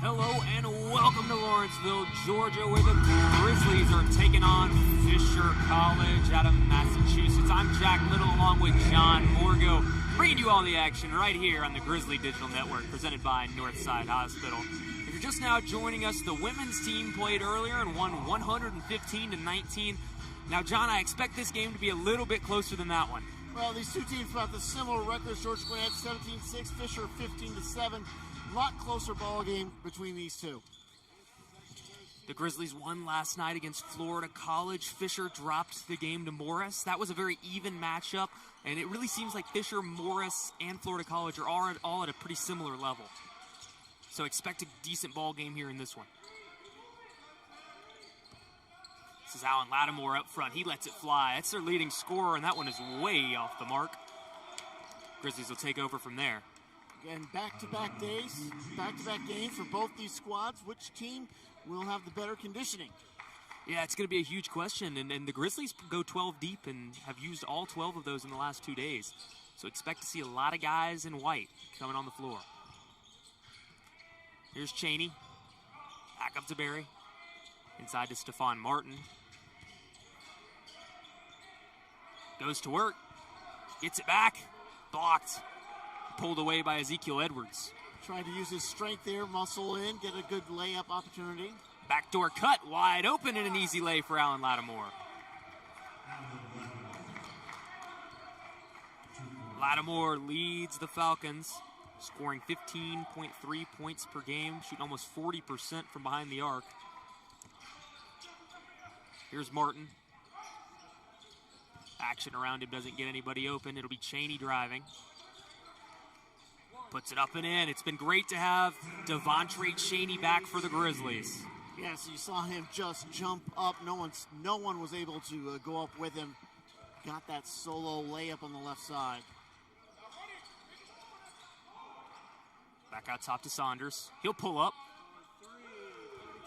Hello and welcome to Lawrenceville, Georgia, where the Grizzlies are taking on Fisher College out of Massachusetts. I'm Jack Little along with John Morgo, bringing you all the action right here on the Grizzly Digital Network, presented by Northside Hospital. If you're just now joining us, the women's team played earlier and won 115-19. Now, John, I expect this game to be a little bit closer than that one. Well, these two teams about the similar records. Georgia Gwinnett 17-6, Fisher 15-7. A lot closer ball game between these two. The Grizzlies won last night against Florida College. Fisher dropped the game to Morris. That was a very even matchup, and it really seems like Fisher, Morris, and Florida College are all at a pretty similar level. So expect a decent ball game here in this one. This is Alan Lattimore up front. He lets it fly. That's their leading scorer, and that one is way off the mark. Grizzlies will take over from there. Again, back-to-back days, back-to-back games for both these squads. Which team will have the better conditioning? Yeah, it's going to be a huge question, and the Grizzlies go 12 deep and have used all 12 of those in the last 2 days. So expect to see a lot of guys in white coming on the floor. Here's Cheney. Back up to Barry. Inside to Stephon Martin. Goes to work. Gets it back. Blocked. Pulled away by Ezekiel Edwards. Trying to use his strength there, muscle in, get a good layup opportunity. Backdoor cut, wide open, and an easy lay for Alan Lattimore. Lattimore leads the Falcons, scoring 15.3 points per game, shooting almost 40% from behind the arc. Here's Martin. Action around him doesn't get anybody open. It'll be Cheney driving. Puts it up and in. It's been great to have Devontre Cheney back for the Grizzlies. Yes, you saw him just jump up. No one was able to go up with him. Got that solo layup on the left side. Back out top to Saunders. He'll pull up.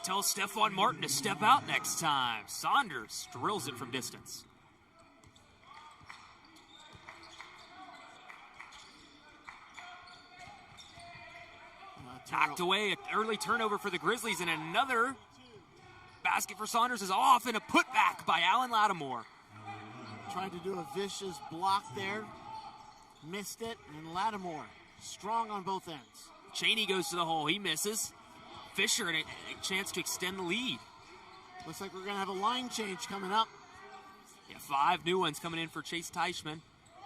Tell Stephon Martin to step out next time. Saunders drills it from distance. Knocked away, an early turnover for the Grizzlies, and another basket for Saunders is off, and a putback by Alan Lattimore. Tried to do a vicious block there, missed it, and Lattimore strong on both ends. Cheney goes to the hole, he misses. Fisher, a chance to extend the lead. Looks like we're going to have a line change coming up. Yeah, 5 new ones coming in for Chase Teichman.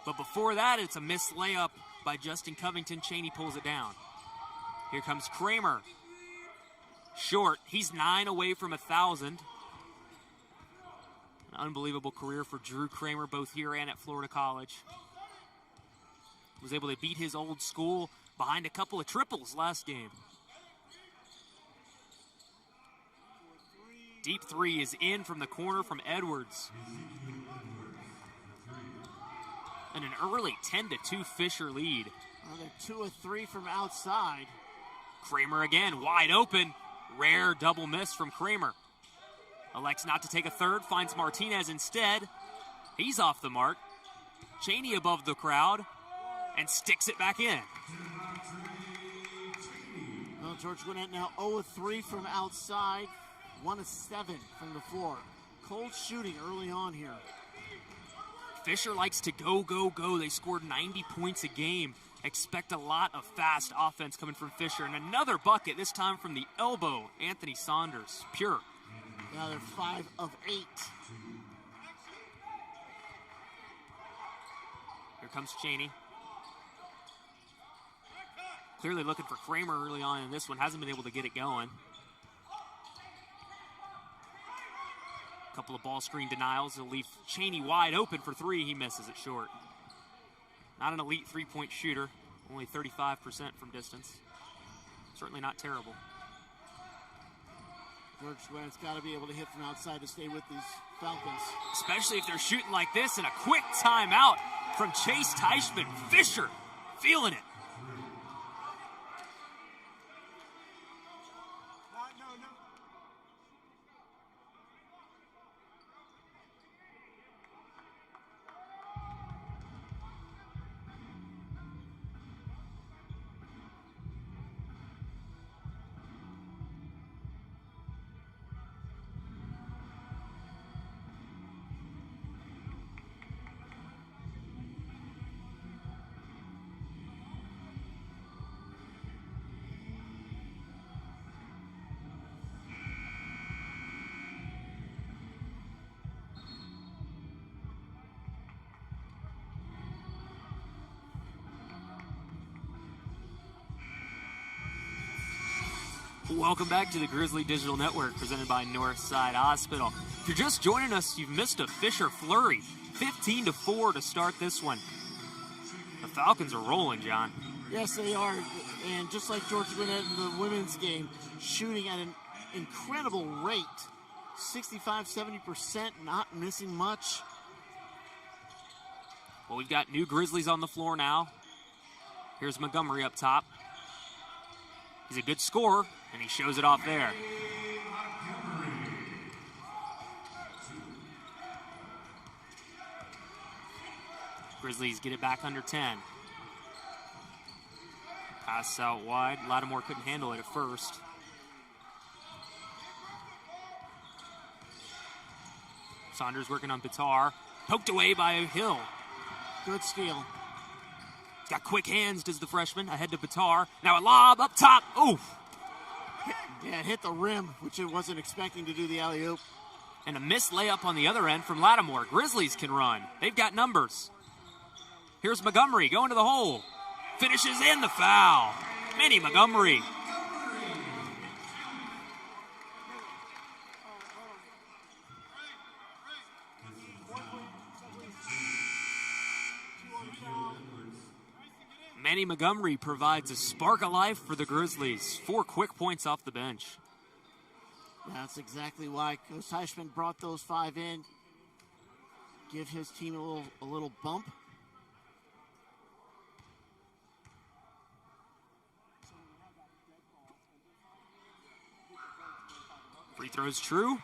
But before that, it's a missed layup by Justin Covington. Cheney pulls it down. Here comes Kramer. Short. He's 9 away from 1,000. An unbelievable career for Drew Kramer, both here and at Florida College. Was able to beat his old school behind a couple of triples last game. Deep three is in from the corner from Edwards. And an early 10-2 Fisher lead. Another 2 of 3 from outside. Kramer again, wide open. Rare double miss from Kramer. Elects not to take a third, finds Martinez instead. He's off the mark. Cheney above the crowd and sticks it back in. Well, Georgia Gwinnett now 0 of 3 from outside. 1 of 7 from the floor. Cold shooting early on here. Fisher likes to go, go, go. They scored 90 points a game. Expect a lot of fast offense coming from Fisher. And another bucket, this time from the elbow. Anthony Saunders, pure. Now they're 5 of 8. Here comes Cheney. Clearly looking for Kramer early on in this one. Hasn't been able to get it going. Couple of ball screen denials. He'll leave Cheney wide open for 3. He misses it short. Not an elite three-point shooter. Only 35% from distance. Certainly not terrible. Georgia Gwinnett's got to be able to hit from outside to stay with these Falcons. Especially if they're shooting like this, and a quick timeout from Chase Teichman. Fisher feeling it. Welcome back to the Grizzly Digital Network, presented by Northside Hospital. If you're just joining us, you've missed a Fisher flurry. 15-4 to start this one. The Falcons are rolling, John. Yes, they are. And just like Georgia Gwinnett in the women's game, shooting at an incredible rate. 65-70%, not missing much. Well, we've got new Grizzlies on the floor now. Here's Montgomery up top. He's a good scorer, and he shows it off there. Grizzlies get it back under 10. Pass out wide. Lattimore couldn't handle it at first. Saunders working on Bitar. Poked away by Hill. Good steal. He's got quick hands, does the freshman. Ahead to Bitar. Now a lob up top. Oof. Yeah, hit the rim, which it wasn't expecting to do the alley-oop. And a missed layup on the other end from Lattimore. Grizzlies can run. They've got numbers. Here's Montgomery going to the hole. Finishes in the foul. Manny Montgomery. Manny Montgomery provides a spark of life for the Grizzlies. 4 quick points off the bench. That's exactly why Coach Teichman brought those 5 in. Give his team a little bump. Free throws true.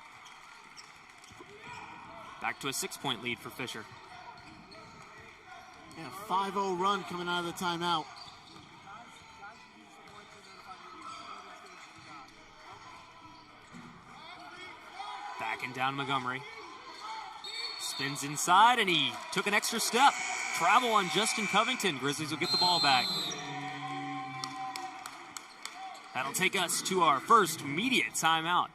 Back to a 6-point lead for Fisher. Yeah, 5-0 run coming out of the timeout. Backing down Montgomery. Spins inside, and he took an extra step. Travel on Justin Covington. Grizzlies will get the ball back. That'll take us to our first immediate timeout.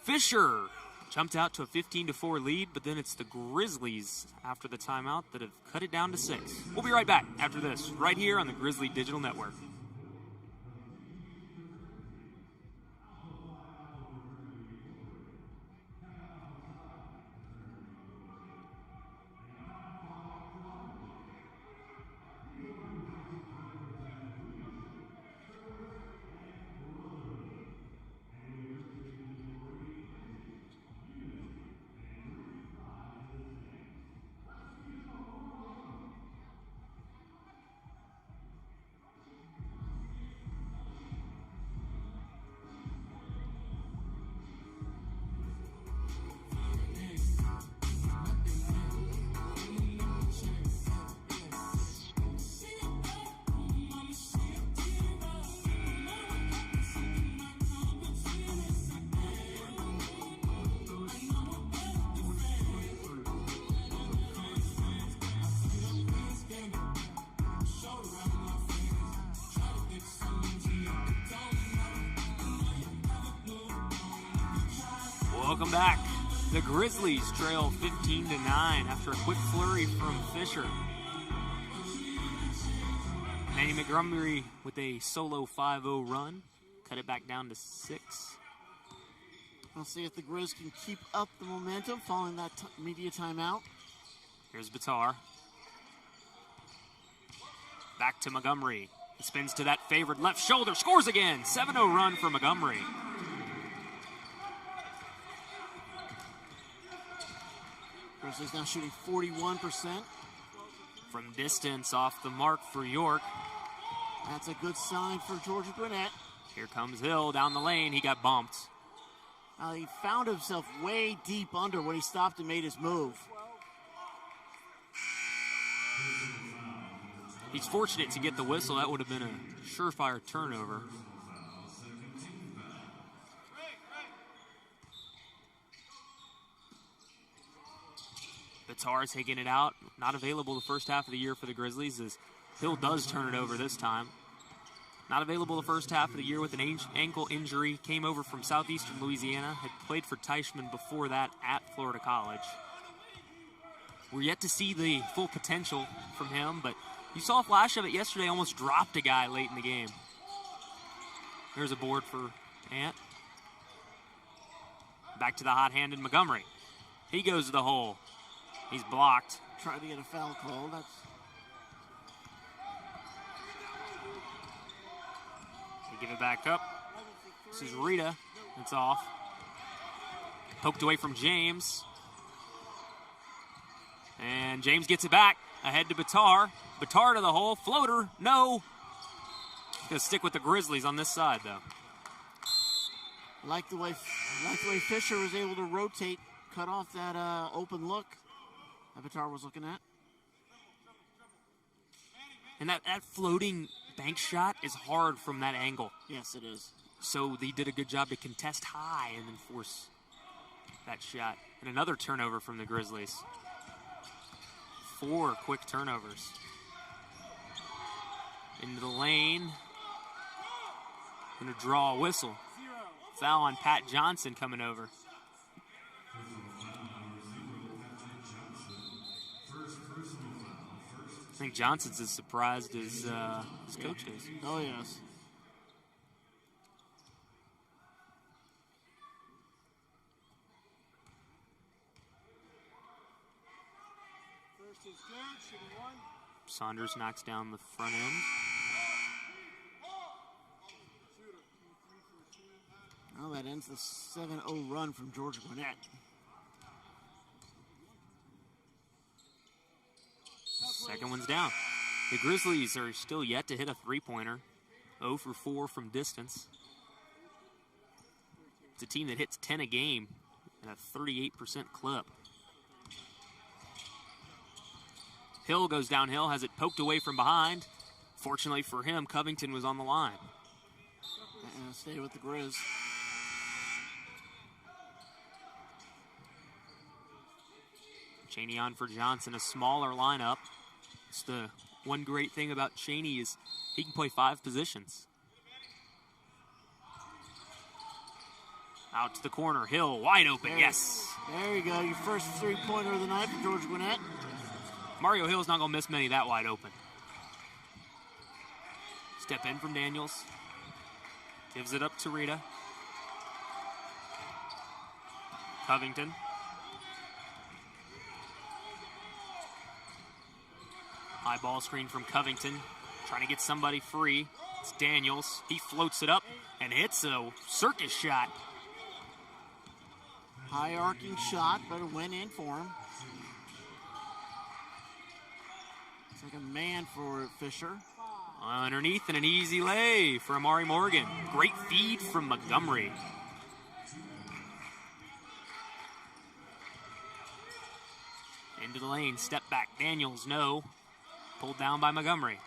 Fisher jumped out to a 15-4 lead, but then it's the Grizzlies after the timeout that have cut it down to 6. We'll be right back after this, right here on the Grizzly Digital Network. Welcome back. The Grizzlies trail 15-9 after a quick flurry from Fisher. Manny Montgomery with a solo 5-0 run. Cut it back down to 6. We'll see if the Grizz can keep up the momentum following that media timeout. Here's Bitar. Back to Montgomery. He spins to that favored left shoulder. Scores again. 7-0 run for Montgomery. Grizzlies now shooting 41%. From distance off the mark for York. That's a good sign for Georgia Gwinnett. Here comes Hill down the lane. He got bumped. He found himself way deep under when he stopped and made his move. He's fortunate to get the whistle. That would have been a surefire turnover. Bitar taking it out. Not available the first half of the year for the Grizzlies as Hill does turn it over this time. Not available the first half of the year with an ankle injury. Came over from southeastern Louisiana. Had played for Teichman before that at Florida College. We're yet to see the full potential from him, but you saw a flash of it yesterday. Almost dropped a guy late in the game. There's a board for Ant. Back to the hot-handed Montgomery. He goes to the hole. He's blocked. Tried to get a foul call. They give it back up. This is Rita. It's off. Poked away from James. And James gets it back. Ahead to Batar. Batar to the hole. Floater. No. Going to stick with the Grizzlies on this side, though. Like the way Fisher was able to rotate, cut off that open look that Batar was looking at. And that floating bank shot is hard from that angle. Yes, it is. So they did a good job to contest high and then force that shot. And another turnover from the Grizzlies. 4 quick turnovers. Into the lane. Gonna draw a whistle. Foul on Pat Johnson coming over. I think Johnson's as surprised as his coach is. Oh, yes. Saunders knocks down the front end. Well, that ends the 7-0 run from Georgia Gwinnett. Second one's down. The Grizzlies are still yet to hit a three-pointer. 0 for 4 from distance. It's a team that hits 10 a game at a 38% clip. Hill goes downhill, has it poked away from behind. Fortunately for him, Covington was on the line. Stay with the Grizz. Cheney on for Johnson, a smaller lineup. It's the one great thing about Cheney is he can play 5 positions. Out to the corner, Hill wide open, yes. There you go, your first three-pointer of the night for Georgia Gwinnett. Mario Hill's not going to miss many that wide open. Step in from Daniels. Gives it up to Rita. Covington. High ball screen from Covington. Trying to get somebody free. It's Daniels. He floats it up and hits a circus shot. High arcing shot, but it went in for him. It's like a man for Fisher. Underneath and an easy lay for Amari Morgan. Great feed from Montgomery. Into the lane, step back. Daniels, no. Pulled down by Montgomery.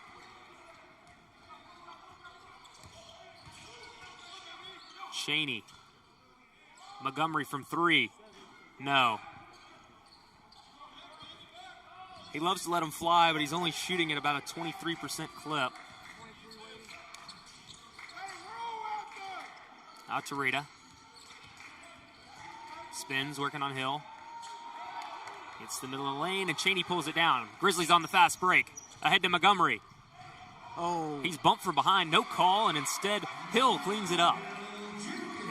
Cheney. Montgomery from 3. No. He loves to let him fly, but he's only shooting at about a 23% clip. Out to Rita. Spins, working on Hill. Hits the middle of the lane, and Cheney pulls it down. Grizzlies on the fast break. Ahead to Montgomery. Oh. He's bumped from behind, no call, and instead Hill cleans it up.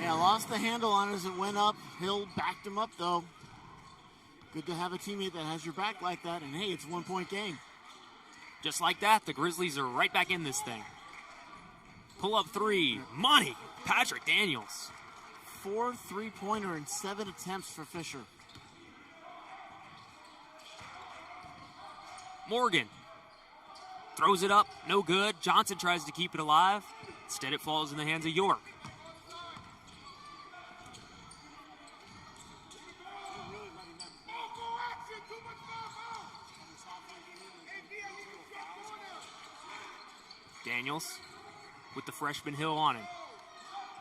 Yeah, lost the handle on it as it went up. Hill backed him up, though. Good to have a teammate that has your back like that, and hey, it's a 1-point game. Just like that, the Grizzlies are right back in this thing. Pull up 3, money, Patrick Daniels. 4 3-pointer and 7 attempts for Fisher. Morgan throws it up, no good. Johnson tries to keep it alive. Instead, it falls in the hands of York. Daniels with the freshman Hill on him.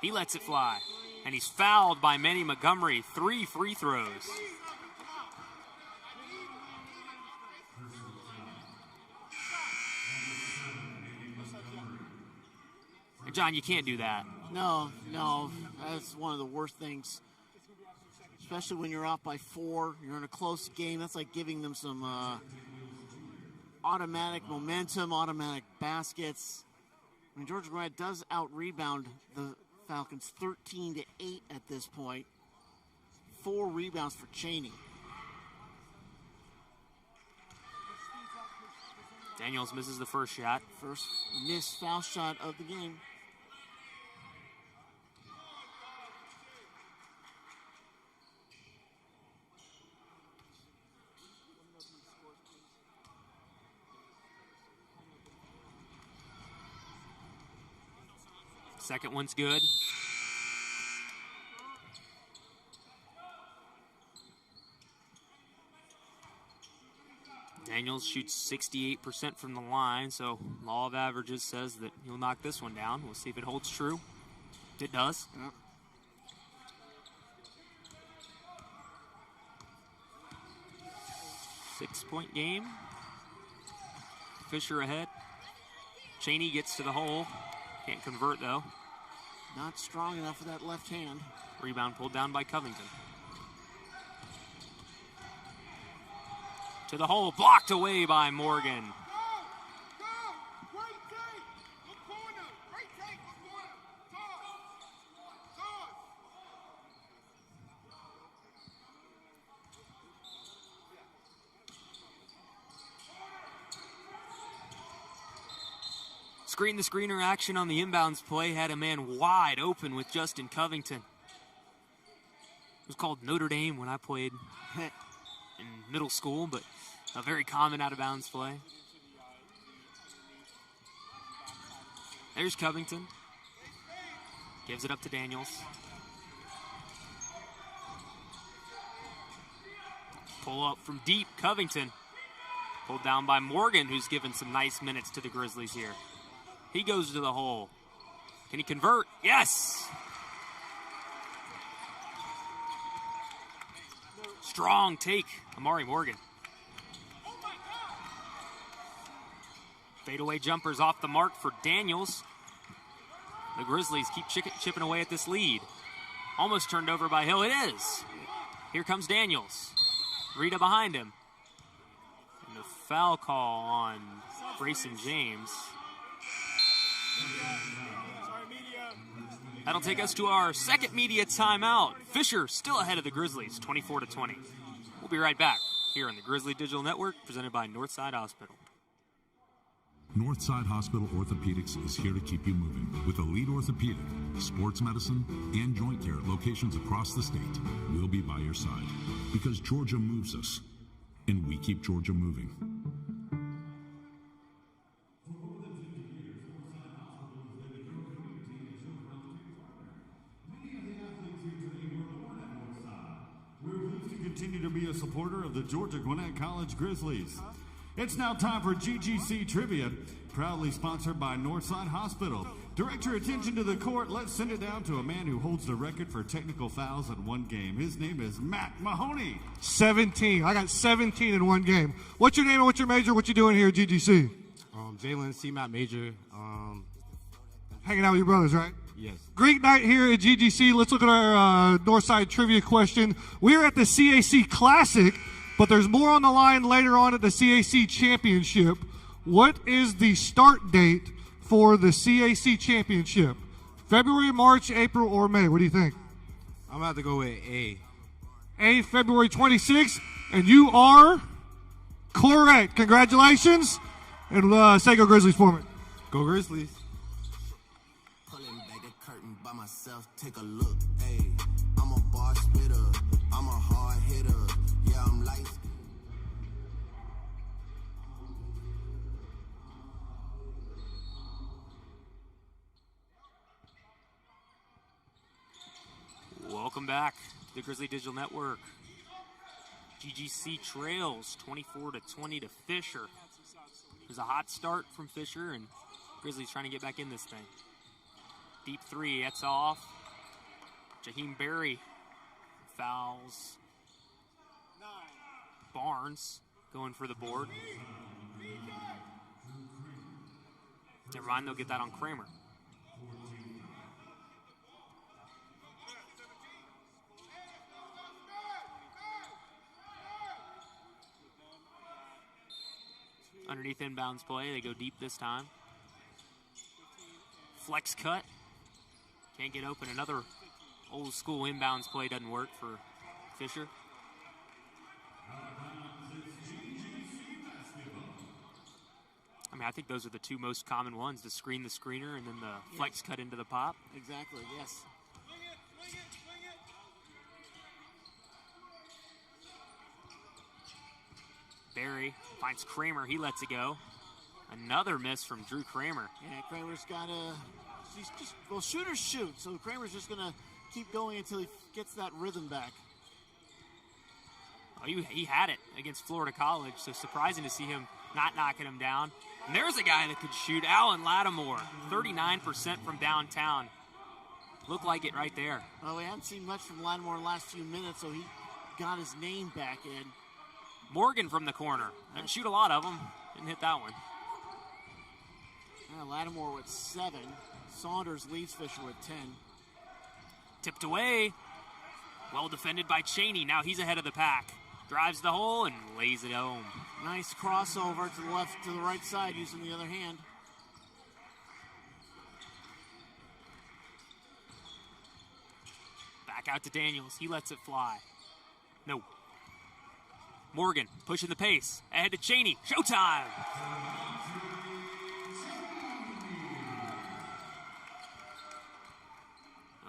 He lets it fly, and he's fouled by Manny Montgomery. 3 free throws. And John, you can't do that. No, that's one of the worst things. Especially when you're off by 4, you're in a close game. That's like giving them some automatic momentum, automatic baskets. I mean, Georgia Gwinnett does out-rebound the Falcons 13-8 at this point. 4 rebounds for Cheney. Daniels misses the first shot. First missed foul shot of the game. Second one's good. Daniels shoots 68% from the line, so law of averages says that he'll knock this one down. We'll see if it holds true. It does. Yep. Six-point game. Fisher ahead. Cheney gets to the hole. Can't convert, though. Not strong enough for that left hand. Rebound pulled down by Covington. To the hole, blocked away by Morgan. Screen the screener action on the inbounds play had a man wide open with Justin Covington. It was called Notre Dame when I played in middle school, but a very common out-of-bounds play. There's Covington. Gives it up to Daniels. Pull up from deep, Covington. Pulled down by Morgan, who's given some nice minutes to the Grizzlies here. He goes to the hole. Can he convert? Yes! Strong take, Amari Morgan. Fadeaway jumpers off the mark for Daniels. The Grizzlies keep chipping away at this lead. Almost turned over by Hill. It is. Here comes Daniels. Rita behind him. And a foul call on Grayson James. That'll take us to our second media timeout. Fisher still ahead of the Grizzlies, 24-20. We'll be right back here on the Grizzly Digital Network, presented by Northside Hospital. Northside Hospital Orthopedics is here to keep you moving with elite orthopedic, sports medicine, and joint care at locations across the state. We'll be by your side because Georgia moves us, and we keep Georgia moving. Continue to be a supporter of the Georgia Gwinnett College Grizzlies. It's now time for GGC Trivia, proudly sponsored by Northside Hospital. Direct your attention to the court. Let's send it down to a man who holds the record for technical fouls in one game. His name is Matt Mahoney. 17. I got 17 in one game. What's your name and what's your major? What you doing here at GGC? Jalen C. Matt Major. Hanging out with your brothers, right? Yes. Great night here at GGC. Let's look at our Northside trivia question. We're at the CAC Classic, but there's more on the line later on at the CAC Championship. What is the start date for the CAC Championship? February, March, April, or May? What do you think? I'm about to go with A. A, February 26th, and you are correct. Congratulations, and say go Grizzlies for me. Go Grizzlies. By myself, take a look. Hey, I'm a bar spitter. I'm a hard hitter. Yeah, I'm light. Welcome back to the Grizzly Digital Network. GGC trails 24-20 to Fisher. It was a hot start from Fisher, and Grizzlies trying to get back in this thing. Deep three, that's off. Jaheim Berry fouls Barnes, going for the board. Never mind, they'll get that on Kramer. Underneath inbounds play, they go deep this time. Flex cut. Can't get open. Another old school inbounds play doesn't work for Fisher. I mean, I think those are the two most common ones, the screen the screener and then the flex cut into the pop. Exactly, yes. Barry finds Kramer. He lets it go. Another miss from Drew Kramer. Yeah, Kramer's got to, well, shooters shoot, so Kramer's just going to keep going until he gets that rhythm back. Oh, he had it against Florida College, so surprising to see him not knocking him down. And there's a guy that could shoot, Alan Lattimore, 39% from downtown. Looked like it right there. Well, we haven't seen much from Lattimore in the last few minutes, so he got his name back in. Morgan from the corner. Didn't shoot a lot of them. Didn't hit that one. Lattimore with 7. Saunders leads Fisher with 10. Tipped away. Well defended by Cheney. Now he's ahead of the pack. Drives the hole and lays it home. Nice crossover to the left, to the right side using the other hand. Back out to Daniels. He lets it fly. No. Morgan pushing the pace. Ahead to Cheney. Showtime!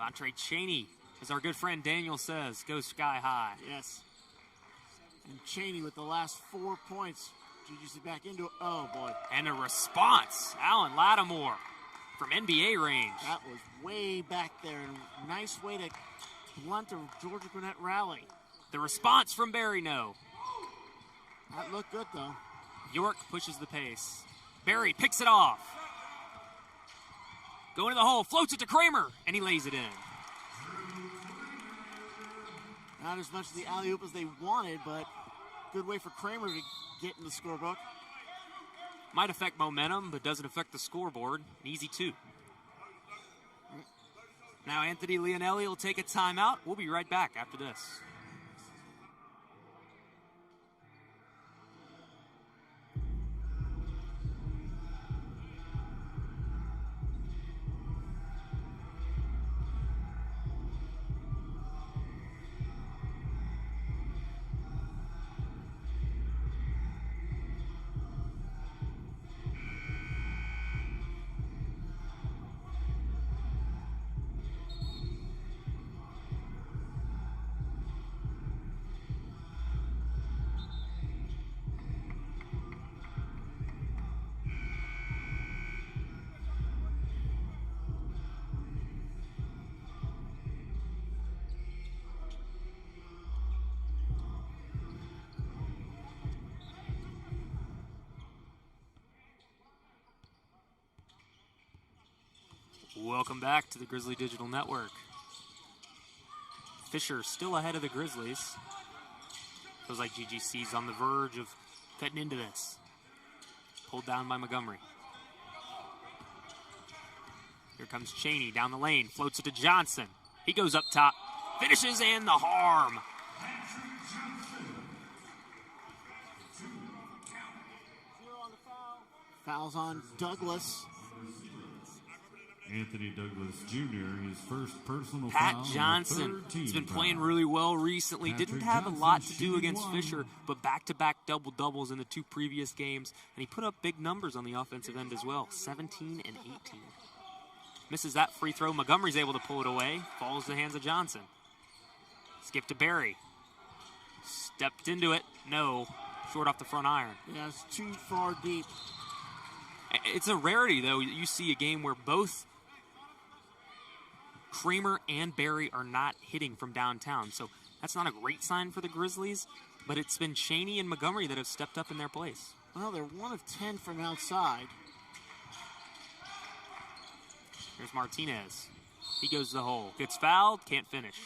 Andre Cheney, as our good friend Daniel says, goes sky high. Yes. And Cheney with the last 4 points. GGC back into it. Oh, boy. And a response. Alan Lattimore from NBA range. That was way back there. Nice way to blunt a Georgia Gwinnett rally. The response from Barry, no. That looked good, though. York pushes the pace. Barry picks it off. Going to the hole, floats it to Kramer, and he lays it in. Not as much of the alley-oop as they wanted, but good way for Kramer to get in the scorebook. Might affect momentum, but doesn't affect the scoreboard. An easy 2. Now Anthony Leonelli will take a timeout. We'll be right back after this. Welcome back to the Grizzly Digital Network. Fisher still ahead of the Grizzlies. Feels like GGC's on the verge of cutting into this. Pulled down by Montgomery. Here comes Cheney down the lane. Floats it to Johnson. He goes up top. Finishes and the harm. Fouls on Douglas. Anthony Douglas Jr., his first personal Pat foul. Johnson has been playing foul. really well recently. Patrick Didn't have Johnson a lot to do shooting against 1. Fisher, but back-to-back double-doubles in the 2 previous games. And he put up big numbers on the offensive end as well, 17 and 18. Misses that free throw. Montgomery's able to pull it away. Falls to the hands of Johnson. Skip to Barry. Stepped into it. No. Short off the front iron. Yeah, it's too far deep. It's a rarity, though. You see a game where both Kramer and Barry are not hitting from downtown. So that's not a great sign for the Grizzlies, but it's been Cheney and Montgomery that have stepped up in their place. Well, they're 1 of 10 from outside. Here's Martinez. He goes to the hole. Gets fouled, can't finish.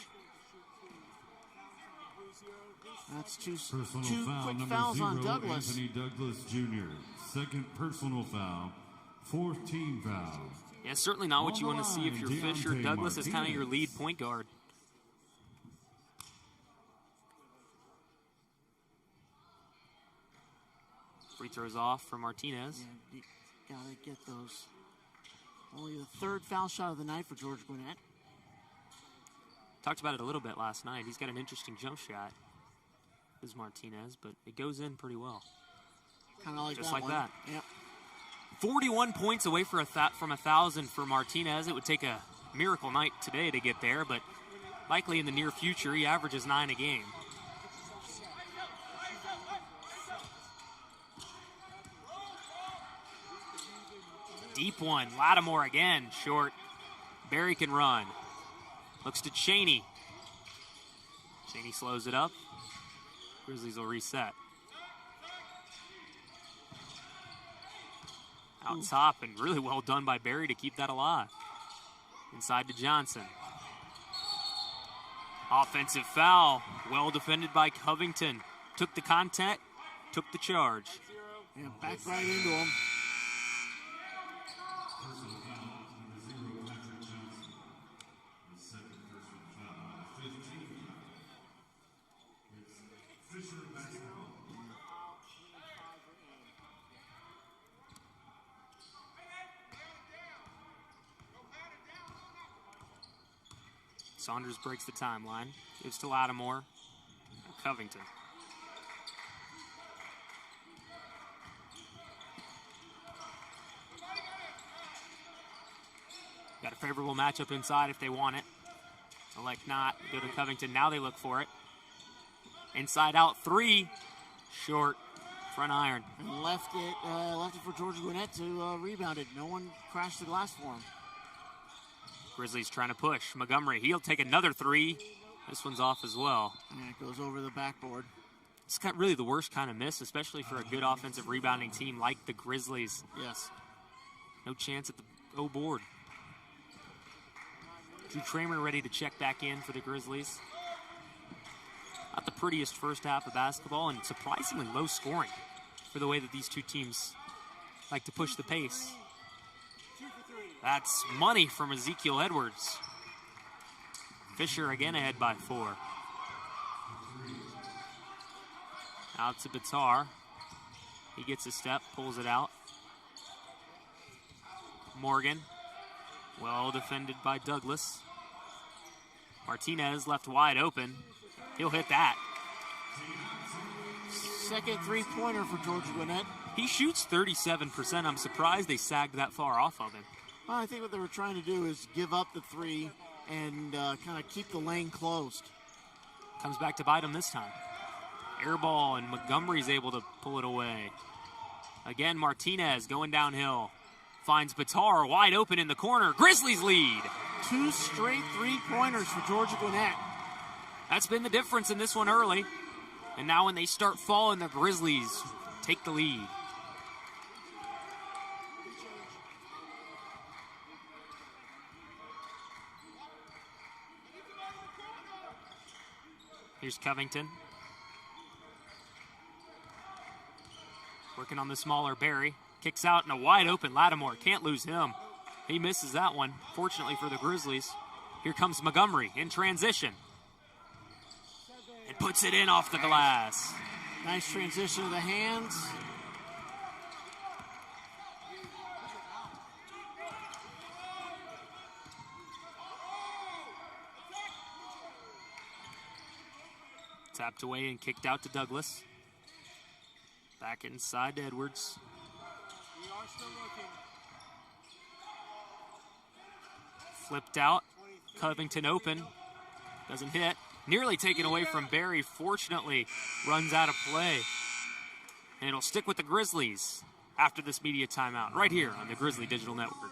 That's two Personal foul quick number fouls 0, on Douglas. Anthony Douglas Jr. Second personal foul. 4th team foul. Yeah, certainly not what you want to see if you're Deontay Fisher. Douglas is kind of your lead Martinez. point guard. Free throws off for Martinez. Yeah, you gotta get those. Only the 3rd foul shot of the night for Georgia Gwinnett. Talked about it a little bit last night. He's got an interesting jump shot, is Martinez, but it goes in pretty well. Kind of like just that like one. that. Yep. 41 points away from 1,000 for Martinez. It would take a miracle night today to get there, but likely in the near future, he averages 9 a game. Deep one, Lattimore again, short. Barry can run. Looks to Cheney. Cheney slows it up. Grizzlies will reset. Out top, and really well done by Barry to keep that alive. Inside to Johnson. Offensive foul. Well defended by Covington. Took the contact, took the charge. Yeah, back right into him. Saunders breaks the timeline. Gives to Lattimore. Covington. Got a favorable matchup inside if they want it. Elect not. Go to Covington. Now they look for it. Inside out 3. Short. Front iron. And left it for Georgia Gwinnett to rebound it. No one crashed the glass for him. Grizzlies trying to push. Montgomery, he'll take another 3. This one's off as well. And it goes over the backboard. It's got really the worst kind of miss, especially for a good offensive rebounding team like the Grizzlies. Yes. No chance at the O board. Drew Tramer ready to check back in for the Grizzlies. Not the prettiest first half of basketball, and surprisingly low scoring for the way that these two teams like to push the pace. That's money from Ezekiel Edwards. Fisher again ahead by 4. Out to Bitar. He gets a step, pulls it out. Morgan, well defended by Douglas. Martinez left wide open. He'll hit that. Second three-pointer for Georgia Gwinnett. He shoots 37%. I'm surprised they sagged that far off of him. Well, I think what they were trying to do is give up the 3 and kind of keep the lane closed. Comes back to bite him this time. Air ball, and Montgomery's able to pull it away. Again, Martinez going downhill. Finds Bitar wide open in the corner. Grizzlies lead. 2 straight three-pointers for Georgia Gwinnett. That's been the difference in this one early. And now when they start falling, the Grizzlies take the lead. Here's Covington. Working on the smaller Barry. Kicks out in a wide open Lattimore. Can't lose him. He misses that one, fortunately for the Grizzlies. Here comes Montgomery in transition. And puts it in off the glass. Nice transition of the hands. Tapped away and kicked out to Douglas. Back inside to Edwards. Flipped out. Covington open. Doesn't hit. Nearly taken away from Barry. Fortunately, runs out of play. And it'll stick with the Grizzlies after this media timeout. Right here on the Grizzly Digital Network.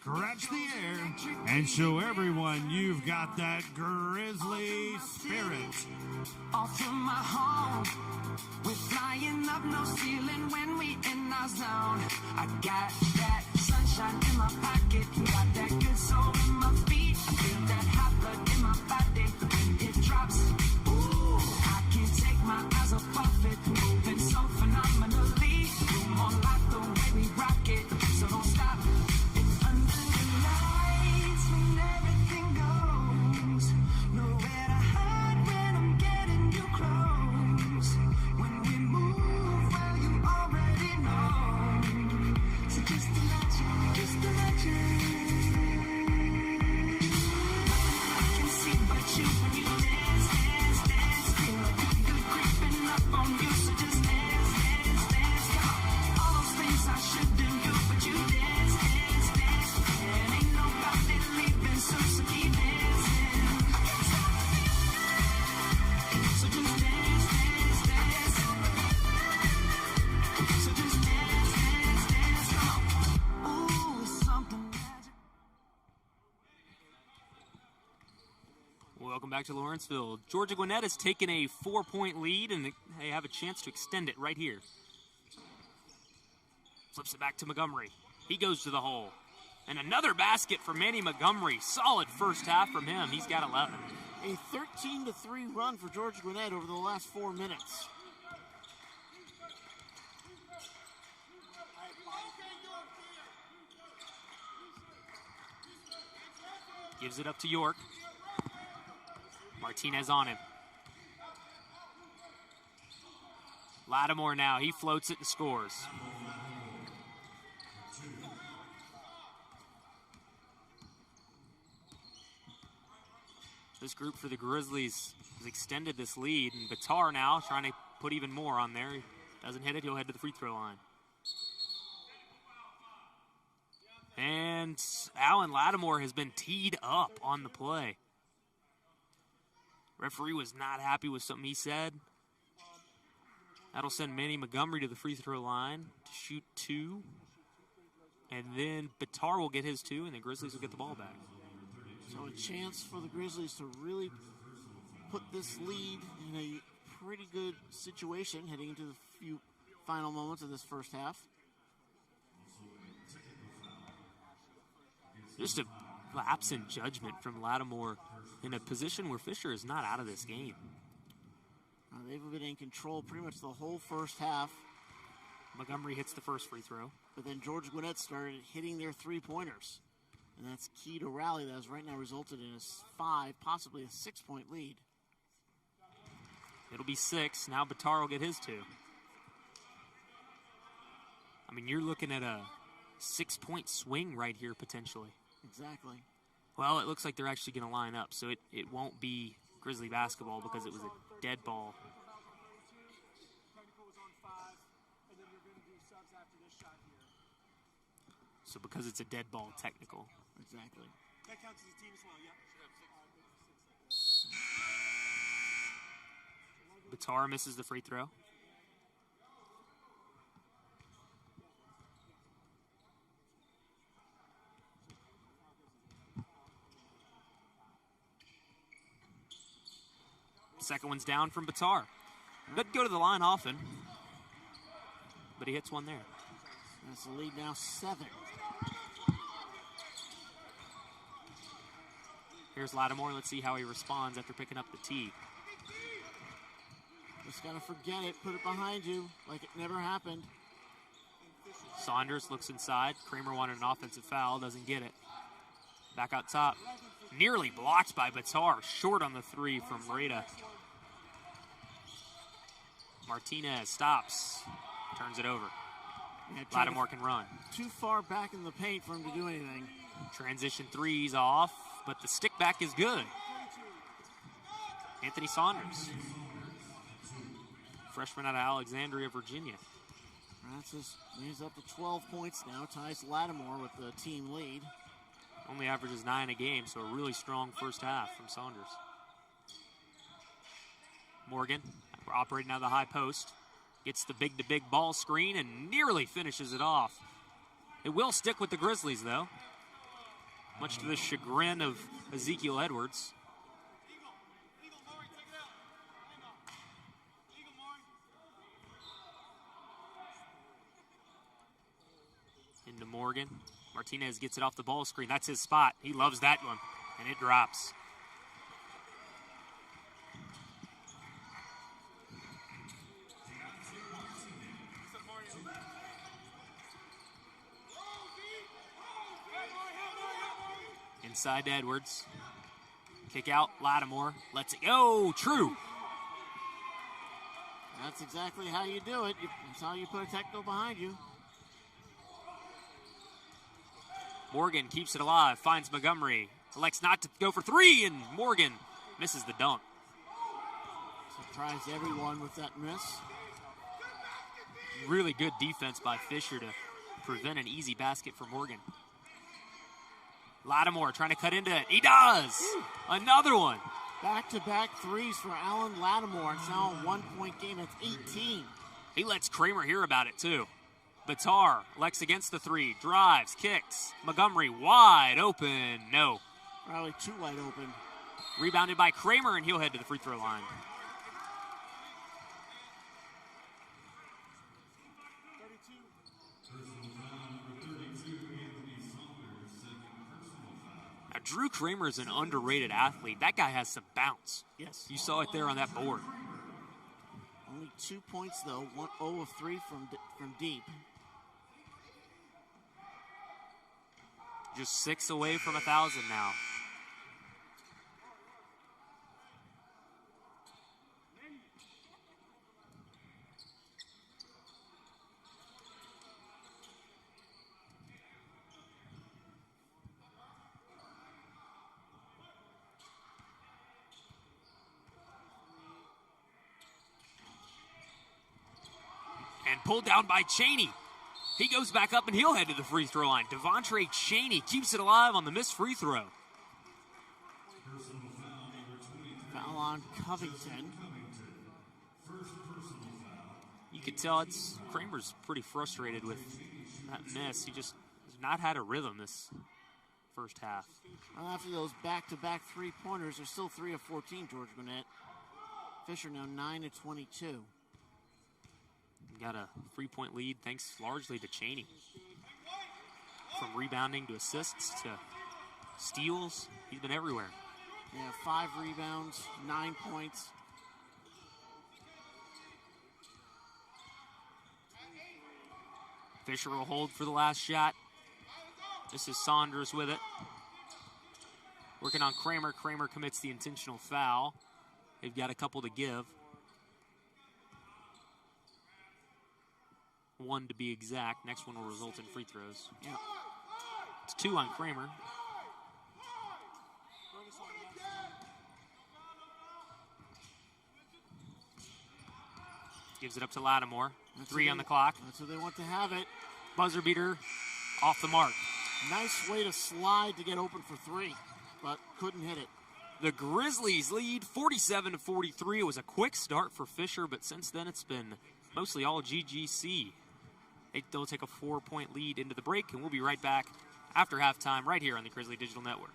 Scratch the air and show everyone you've got that Grizzly spirit. Off from my home, we're flying up no ceiling when we in our zone. I got that sunshine in my pocket, got that good soul in my feet. I feel that hot blood in my body when it drops. Ooh, I can't take my eyes off it, moving so phenomenally. You're more like the way we rock it, so don't stop. Welcome back to Lawrenceville. Georgia Gwinnett has taken a 4-point lead, and they have a chance to extend it right here. Flips it back to Montgomery. He goes to the hole. And another basket for Manny Montgomery. Solid first half from him. He's got 11. A 13-3 run for Georgia Gwinnett over the last 4 minutes. Gives it up to York. Martinez on him. Lattimore now. He floats it and scores. This group for the Grizzlies has extended this lead, and Bitar now trying to put even more on there. He doesn't hit it, he'll head to the free throw line. And Alan Lattimore has been teed up on the play. Referee was not happy with something he said. That'll send Manny Montgomery to the free throw line to shoot 2. And then Bitar will get his 2, and the Grizzlies will get the ball back. So a chance for the Grizzlies to really put this lead in a pretty good situation heading into the few final moments of this first half. Just a lapse in judgment from Lattimore in a position where Fisher is not out of this game. They've been in control pretty much the whole first half. Montgomery hits the first free throw. But then Georgia Gwinnett started hitting their three-pointers. And that's key to rally that has right now resulted in a 5, possibly a 6-point lead. It'll be 6. Now Bitar will get his 2. I mean, you're looking at a 6-point swing right here potentially. Exactly. Well, it looks like they're actually going to line up, so it won't be Grizzly basketball because it was a dead ball. So because it's a dead ball, technical. Exactly. That counts as a team as well, yeah. Bitar misses the free throw. Second one's down from Bitar. Doesn't go to the line often, but he hits one there. That's the lead now 7. Here's Lattimore. Let's see how he responds after picking up the tee. Just got to forget it. Put it behind you like it never happened. Saunders looks inside. Kramer wanted an offensive foul. Doesn't get it. Back out top. Nearly blocked by Bitar. Short on the 3 from Rada. Martinez stops. Turns it over. Yeah, Lattimore can run. Too far back in the paint for him to do anything. Transition 3's off, but the stick back is good. Anthony Saunders. Freshman out of Alexandria, Virginia. Francis moves up to 12 points now. Ties Lattimore with the team lead. Only averages 9 a game, so a really strong first half from Saunders. Morgan operating out of the high post. Gets the big-to-big ball screen and nearly finishes it off. It will stick with the Grizzlies, though, much to the chagrin of Ezekiel Edwards. Into Morgan. Martinez gets it off the ball screen. That's his spot. He loves that one, and it drops. Inside to Edwards. Kick out, Lattimore. Lets it go. True. That's exactly how you do it. That's how you put a technical behind you. Morgan keeps it alive. Finds Montgomery. Elects not to go for 3, and Morgan misses the dunk. Surprised everyone with that miss. Really good defense by Fisher to prevent an easy basket for Morgan. Lattimore trying to cut into it. He does! Another one. Back-to-back threes for Alan Lattimore. It's now a 1-point game. It's 18. He lets Kramer hear about it, too. Bitar elects against the 3. Drives, kicks. Montgomery wide open. No. Probably too wide open. Rebounded by Kramer, and he'll head to the free throw line. Now, Drew Kramer is an underrated athlete. That guy has some bounce. Yes. You saw it there on that board. Only 2 points, though. 0 of 3 from deep. Just 6 away from 1,000 now. And pulled down by Cheney. He goes back up and he'll head to the free throw line. Devontre Cheney keeps it alive on the missed free throw. Foul on Covington. You could tell Kramer's pretty frustrated with that miss. He just has not had a rhythm this first half. Well, after those back-to-back three-pointers, they're still 3 of 14, George Gwinnett. Fisher now 9 of 22. Got a 3-point lead thanks largely to Cheney. From rebounding to assists to steals, he's been everywhere. Yeah, 5 rebounds, 9 points. Fisher will hold for the last shot. This is Saunders with it. Working on Kramer. Kramer commits the intentional foul. They've got a couple to give. 1 to be exact. Next one will result in free throws. Yeah. It's 2 on Kramer. Gives it up to Lattimore. 3 on the clock. That's what they want to have it. Buzzer beater off the mark. Nice way to slide to get open for 3, but couldn't hit it. The Grizzlies lead 47-43. It was a quick start for Fisher, but since then it's been mostly all GGC. They'll take a 4-point lead into the break, and we'll be right back after halftime right here on the Grizzly Digital Network.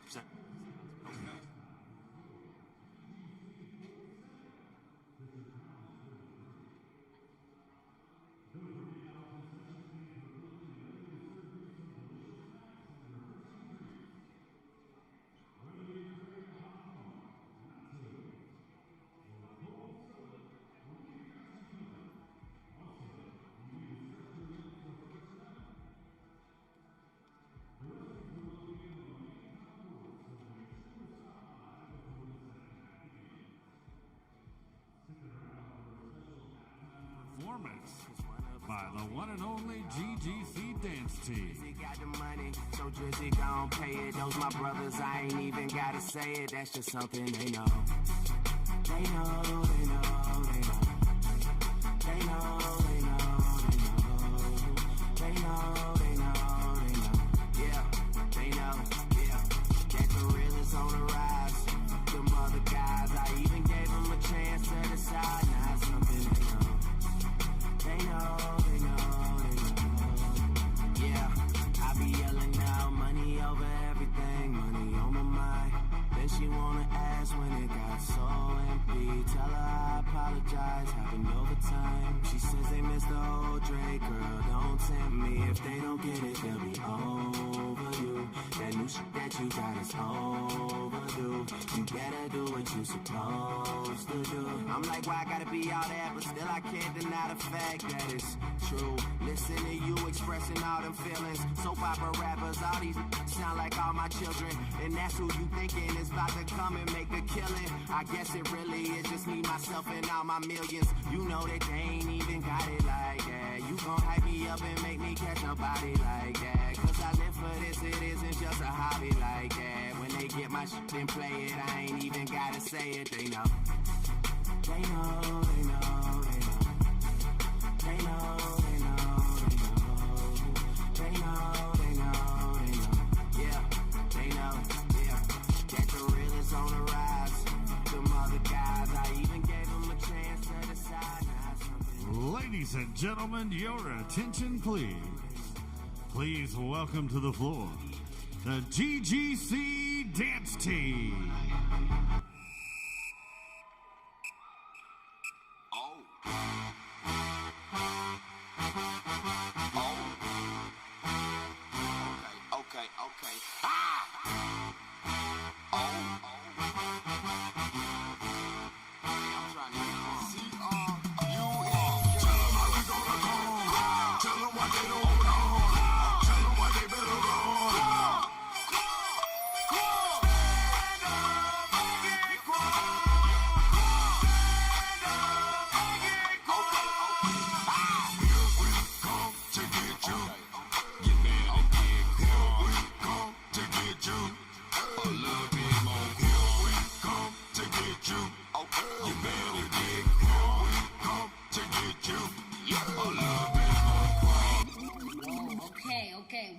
Performance by the one and only GGC dance team. Got the money, so Drizzy gon' pay it. Those my brothers, I ain't even gotta say it. That's just something they know. They know, they know, they know. They know, they know, they know. They know, they know, they know. Yeah, they know, yeah. That the real is on the rise. Them other guys, I even gave them a chance to decide. Now it's something they know. They know, they know, they know. Yeah, I be yelling out money over everything, money on my mind. Then she wanna ask when it got so empty. Tell her I apologize, happened over time. She says they missed the old Drake, girl, don't tempt me. If they don't get it, they'll be over you. That new shit that you got is overdue. You better do what you supposed to do. I'm like, why I gotta be all that, but still I can't deny the fact that it's true. Listen to you expressing all them feelings. Soap opera rappers, all these sound like all my children. And that's who you thinking is about to come and make a killing. I guess it really is just me, myself, and all my millions. You know that they ain't even got it like that. You gon' hype me up and make me catch nobody like that. Cause I live for this, it isn't just a hobby like that. When they get my shit and play it, I ain't even gotta say it. They know. They know, they know, they know. They know, they know, they know. They know, they know, they know. Yeah, they know, yeah. That the real is on the rise. Them other guys, I even gave them a chance to decide. Ladies and gentlemen, your attention please. Please welcome to the floor the GGC dance team.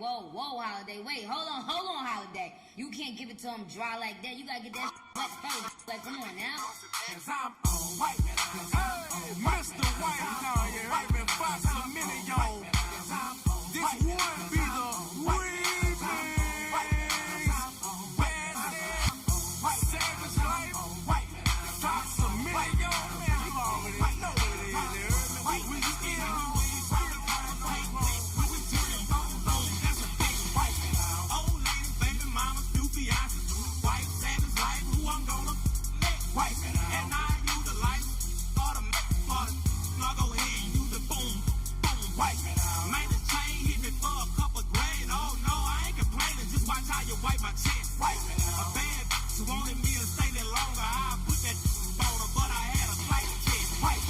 whoa, Holiday. Wait, hold on, Holiday. You can't give it to him dry like that. You gotta get that wet first. Like, come on now. Cause I'm on white. Cause I'm on Mr. White. Now you heard me Fox a minute, y'all. This would be the remix. Bad Savage Life. Fox a minute, y'all. Man, you already know what it is. We still old lady, baby mama, stupid ass. White Savage Life, who I'm gonna white. And I use the light for the now go ahead and use the boom, white. Man, the chain hit me for a couple grand. Oh no, I ain't complaining. Just watch how you wipe my chest. White. A bad bitch wanted me to stay there longer. I put that on her, but I had a slight kiss. White.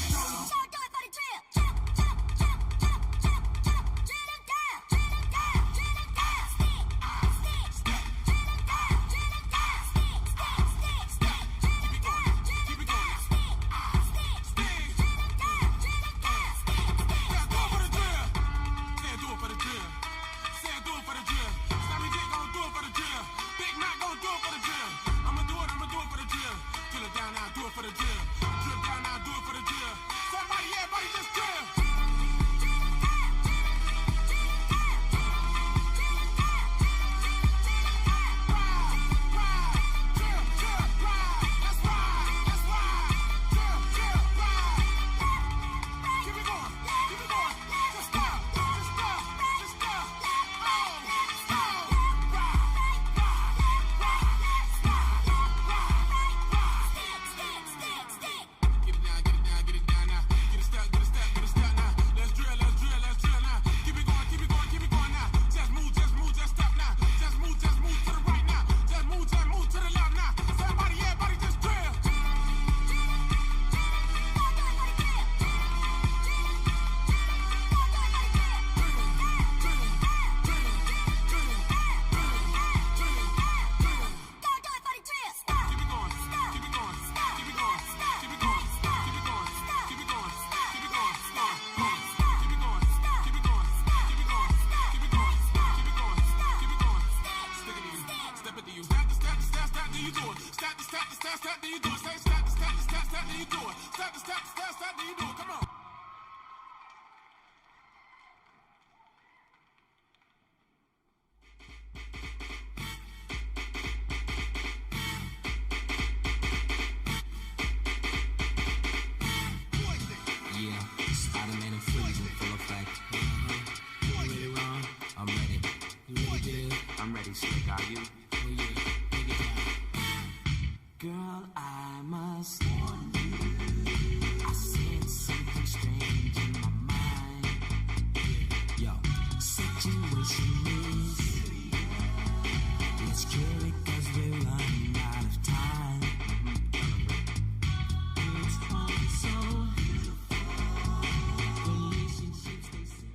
Girl, I must warn you. I said something strange in my mind. Yo, situation is, let's cure it 'cause we're running out of time. It's all so beautiful. Relationships, they say.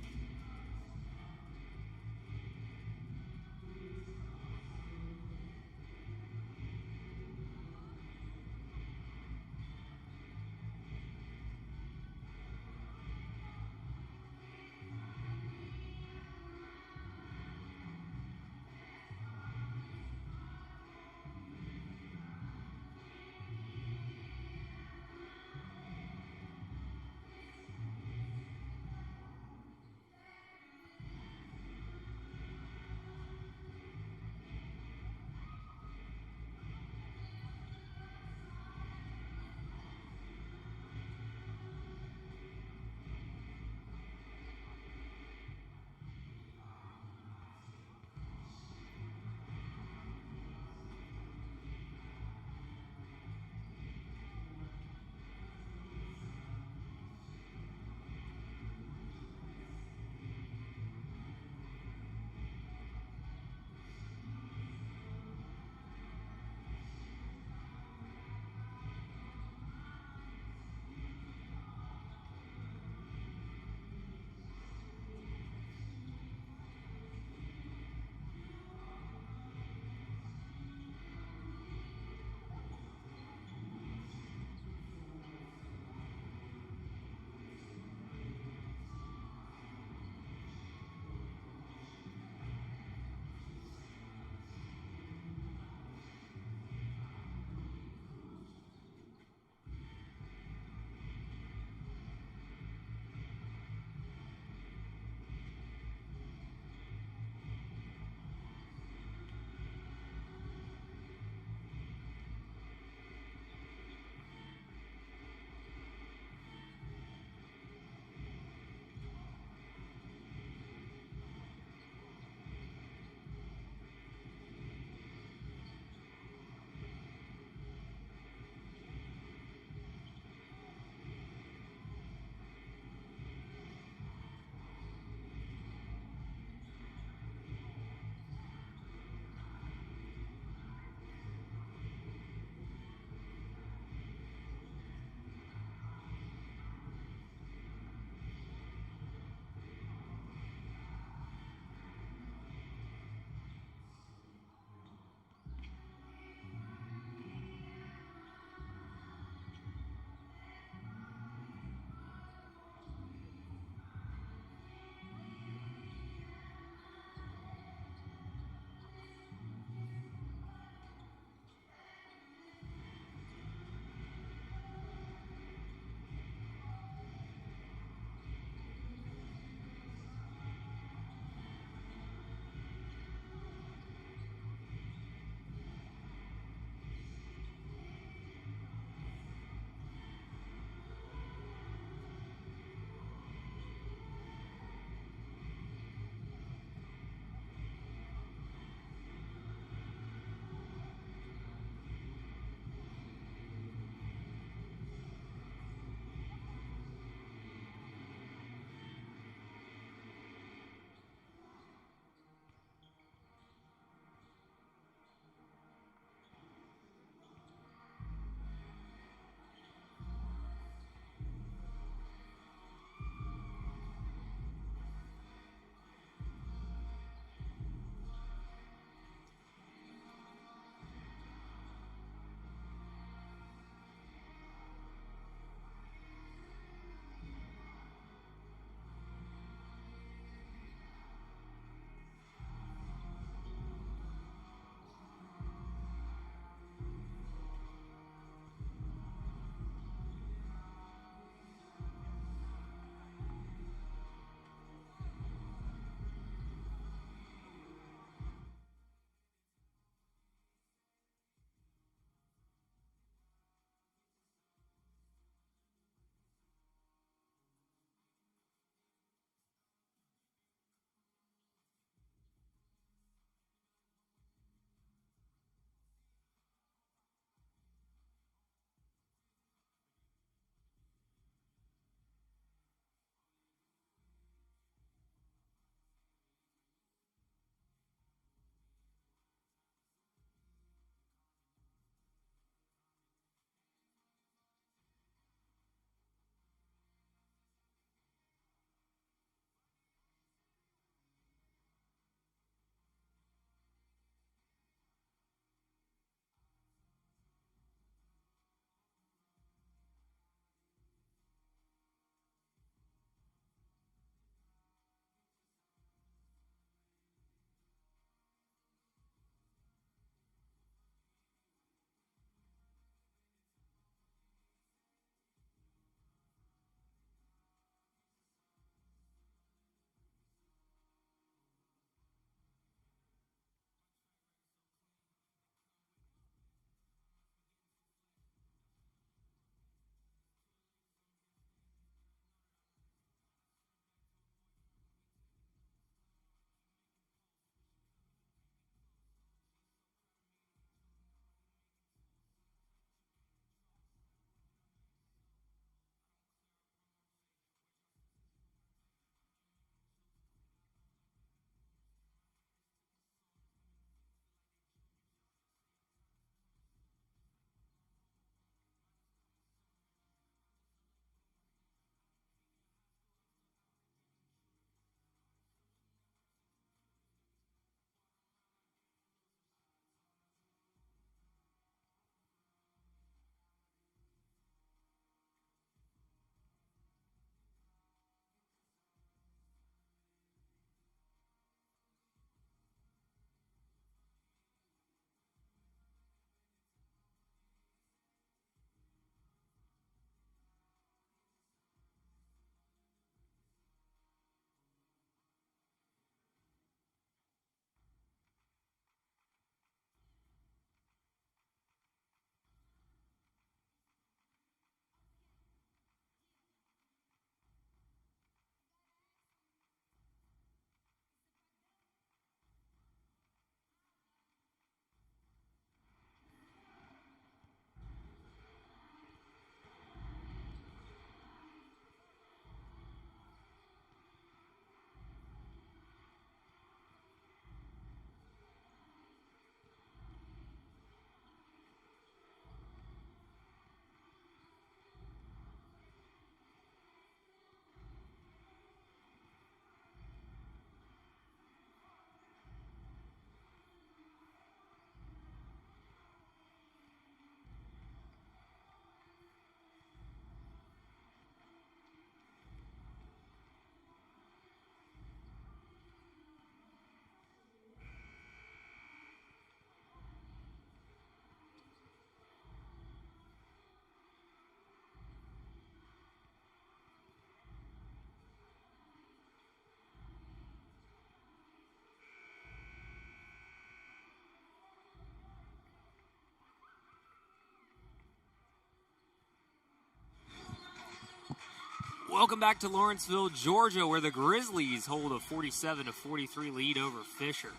Welcome back to Lawrenceville, Georgia, where the Grizzlies hold a 47-43 lead over Fisher.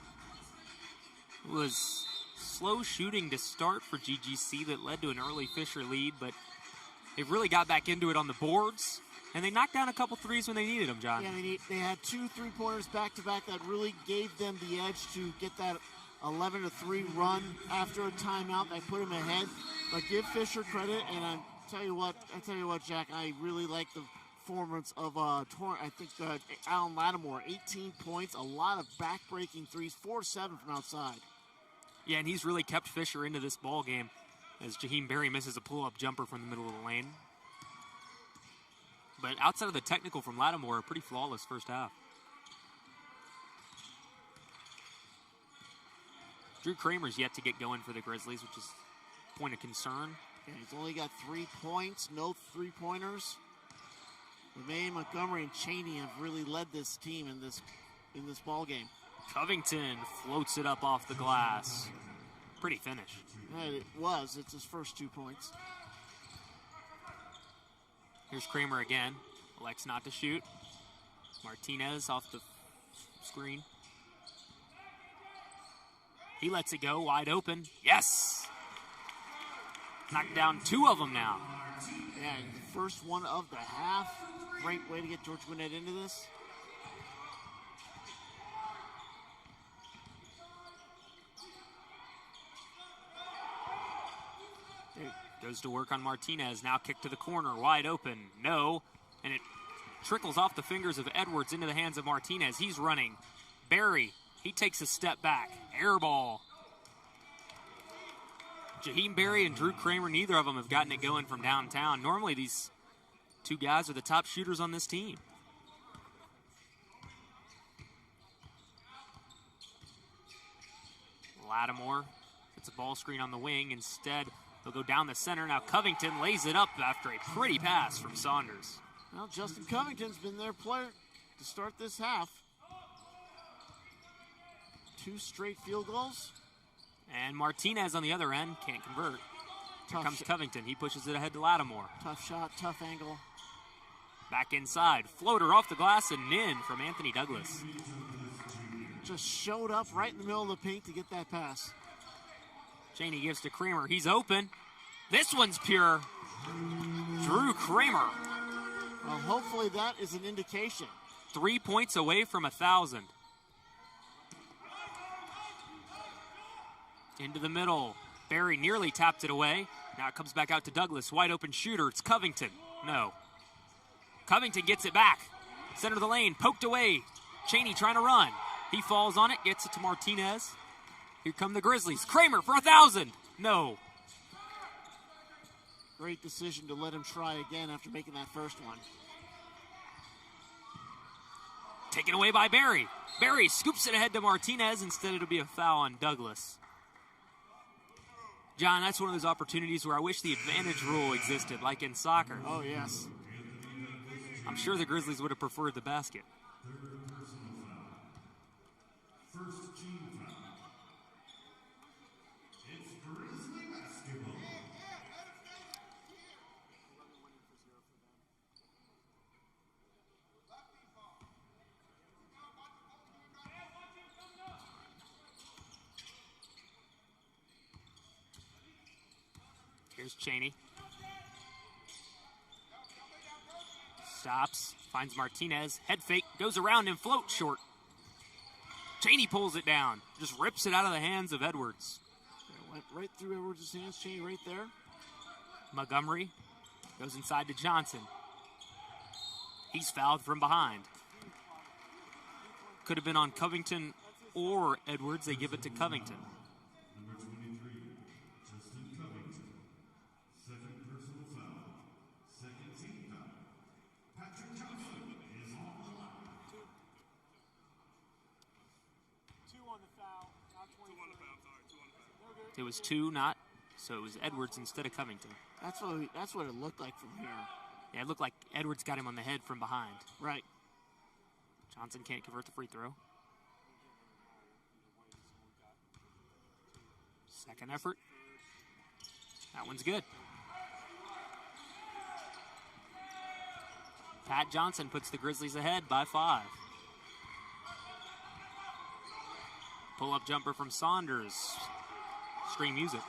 It was slow shooting to start for GGC that led to an early Fisher lead, but they've really got back into it on the boards, and they knocked down a couple threes when they needed them, John. Yeah, they had 2 3-pointers back-to-back that really gave them the edge to get that 11-3 run after a timeout. They put them ahead, but give Fisher credit, and I tell you what, Jack, I really like the performance of Alan Lattimore. 18 points, a lot of back-breaking threes, 4-7 from outside. Yeah, and he's really kept Fisher into this ball game as Jaheim Berry misses a pull-up jumper from the middle of the lane. But outside of the technical from Lattimore, a pretty flawless first half. Drew Kramer's yet to get going for the Grizzlies, which is a point of concern. Yeah, he's only got 3 points, no 3-pointers. LeMay, Montgomery, and Cheney have really led this team in this ball game. Covington floats it up off the glass. Pretty finish. Yeah, it was. It's his first 2 points. Here's Kramer again. Elects not to shoot. Martinez off the screen. He lets it go, wide open. Yes! Knocked down 2 of them now. Yeah, the first one of the half. Great way to get George Gwinnett into this. Goes to work on Martinez. Now kick to the corner. Wide open. No. And it trickles off the fingers of Edwards into the hands of Martinez. He's running. Berry. He takes a step back. Air ball. Jaheim Berry and Drew Kramer, neither of them have gotten it going from downtown. Normally these 2 guys are the top shooters on this team. Lattimore gets a ball screen on the wing. Instead, they'll go down the center. Now Covington lays it up after a pretty pass from Saunders. Well, Justin Covington's been their player to start this half. 2 straight field goals. And Martinez on the other end can't convert. Here Tough comes Covington. He pushes it ahead to Lattimore. Tough shot, tough angle. Back inside. Floater off the glass and in from Anthony Douglas. Just showed up right in the middle of the paint to get that pass. Cheney gives to Kramer. He's open. This one's pure. Drew Kramer. Well, hopefully that is an indication. 3 points away from 1,000. Into the middle. Berry nearly tapped it away. Now it comes back out to Douglas. Wide open shooter. It's Covington. No. Covington gets it back. Center of the lane. Poked away. Cheney trying to run. He falls on it. Gets it to Martinez. Here come the Grizzlies. Kramer for 1,000. No. Great decision to let him try again after making that first one. Taken away by Berry. Berry scoops it ahead to Martinez. Instead, it'll be a foul on Douglas. John, that's one of those opportunities where I wish the advantage rule existed, like in soccer. Oh, yes. I'm sure the Grizzlies would have preferred the basket. Here's Cheney. Stops, finds Martinez, head fake, goes around and floats short. Cheney pulls it down, just rips it out of the hands of Edwards. It went right through Edwards' hands, Cheney right there. Montgomery goes inside to Johnson. He's fouled from behind. Could have been on Covington or Edwards. They give it to Covington. It was 2, not, so it was Edwards instead of Covington. That's what it looked like from here. Yeah, it looked like Edwards got him on the head from behind. Right. Johnson can't convert the free throw. Second effort. That one's good. Pat Johnson puts the Grizzlies ahead by 5. Pull-up jumper from Saunders. Screen music.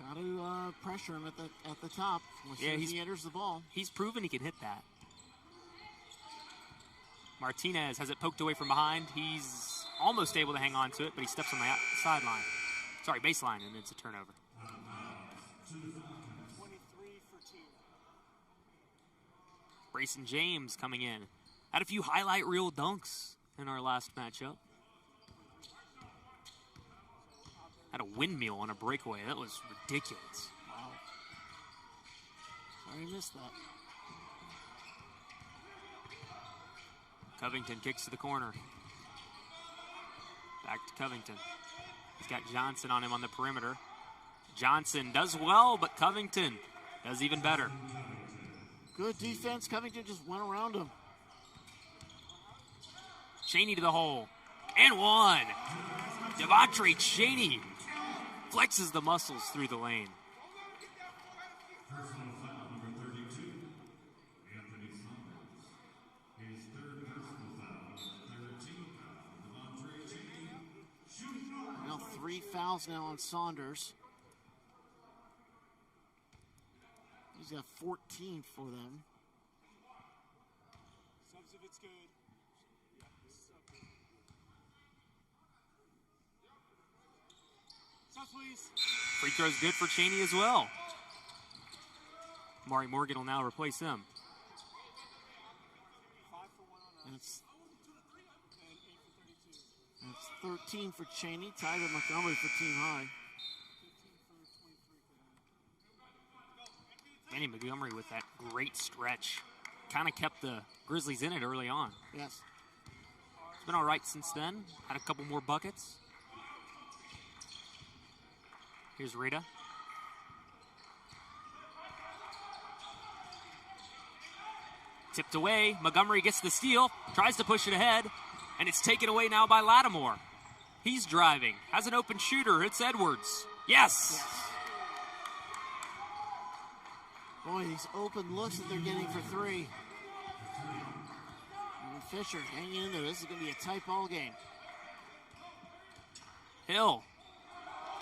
Got to pressure him at the top as soon as he enters the ball. He's proven he can hit that. Martinez has it poked away from behind. He's almost able to hang on to it, but he steps on the sideline. Sorry, baseline, and it's a turnover. 23 for 2. Brayson James coming in. Had a few highlight reel dunks in our last matchup. Had a windmill on a breakaway. That was ridiculous. Wow. Sorry I missed that. Covington kicks to the corner. Back to Covington. He's got Johnson on him on the perimeter. Johnson does well, but Covington does even better. Good defense. Covington just went around him. Cheney to the hole. And one. Devontre Cheney flexes the muscles through the lane. Personal foul number 32. Anthony Saunders. His third personal foul, 13th foul. Devontre Cheney. Shooting guard. Now 3 fouls now on Saunders. He's got 14 for them. Subs if it's good. Subs, please. Free throw's good for Cheney as well. Mari Morgan will now replace him. 5 for 1 on us. That's 13 for Cheney, tied with Montgomery for team high. 15 for 23 for them. Danny Montgomery with that great stretch. Kind of kept the Grizzlies in it early on. Yes. It's been all right since then. Had a couple more buckets. Here's Rita. Tipped away. Montgomery gets the steal. Tries to push it ahead. And it's taken away now by Lattimore. He's driving. Has an open shooter. It's Edwards. Yes. Boy, these open looks that they're getting for 3. And Fisher hanging in there. This is going to be a tight ball game. Hill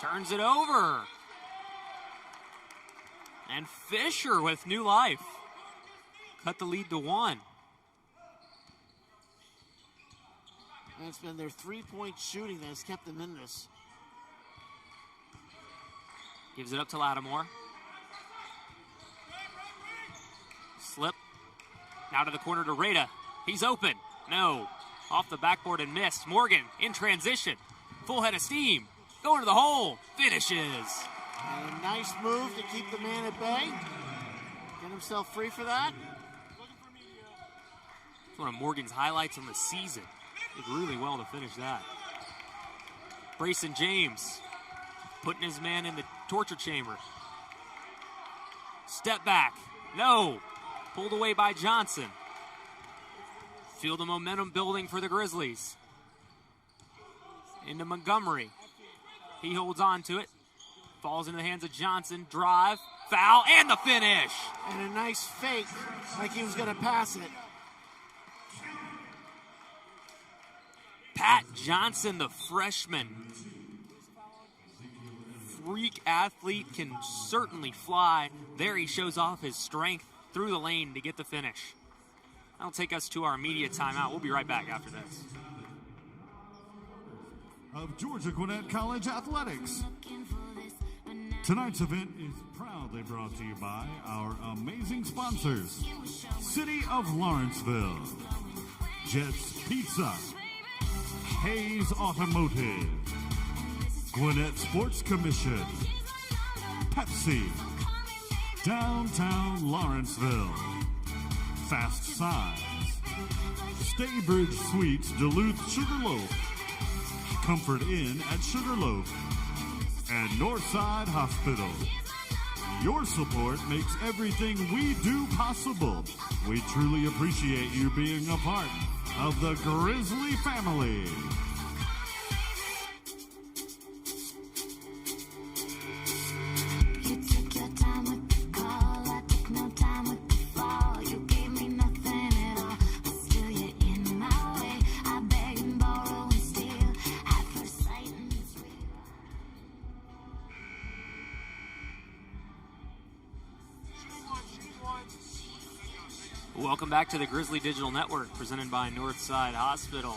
turns it over. And Fisher with new life. Cut the lead to 1. And it's been their 3-point shooting that has kept them in this. Gives it up to Lattimore. Slip. Now to the corner to Rada. He's open. No. Off the backboard and missed. Morgan in transition. Full head of steam. Going to the hole. Finishes. And a nice move to keep the man at bay. Get himself free for that. It's one of Morgan's highlights on the season. Did really well to finish that. Brayson James putting his man in the torture chamber. Step back. No. Pulled away by Johnson. Feel the momentum building for the Grizzlies. Into Montgomery. He holds on to it. Falls into the hands of Johnson. Drive. Foul. And the finish. And a nice fake like he was going to pass it. Pat Johnson, the freshman. Freak athlete, can certainly fly. There he shows off his strength through the lane to get the finish. That'll take us to our immediate timeout. We'll be right back after this. Of Georgia Gwinnett College Athletics. Tonight's event is proudly brought to you by our amazing sponsors. City of Lawrenceville, Jets Pizza, Hayes Automotive, Gwinnett Sports Commission, Pepsi, Downtown Lawrenceville, Fast Size, Staybridge Suites Duluth Sugarloaf, Comfort Inn at Sugarloaf, and Northside Hospital. Your support makes everything we do possible. We truly appreciate you being a part of the Grizzly family. You took your time with the call, I took no time with Welcome back to the Grizzly Digital Network, presented by Northside Hospital.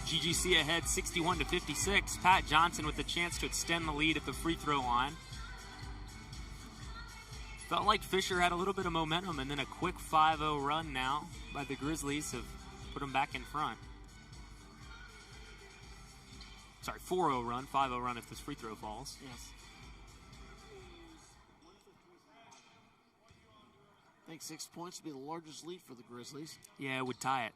GGC ahead 61-56. Pat Johnson with the chance to extend the lead at the free throw line. Felt like Fisher had a little bit of momentum, and then a quick 5-0 run now by the Grizzlies have put them back in front. Sorry, 4-0 run, 5-0 run if this free throw falls. Yes. I think 6 points would be the largest lead for the Grizzlies. Yeah, it would tie it.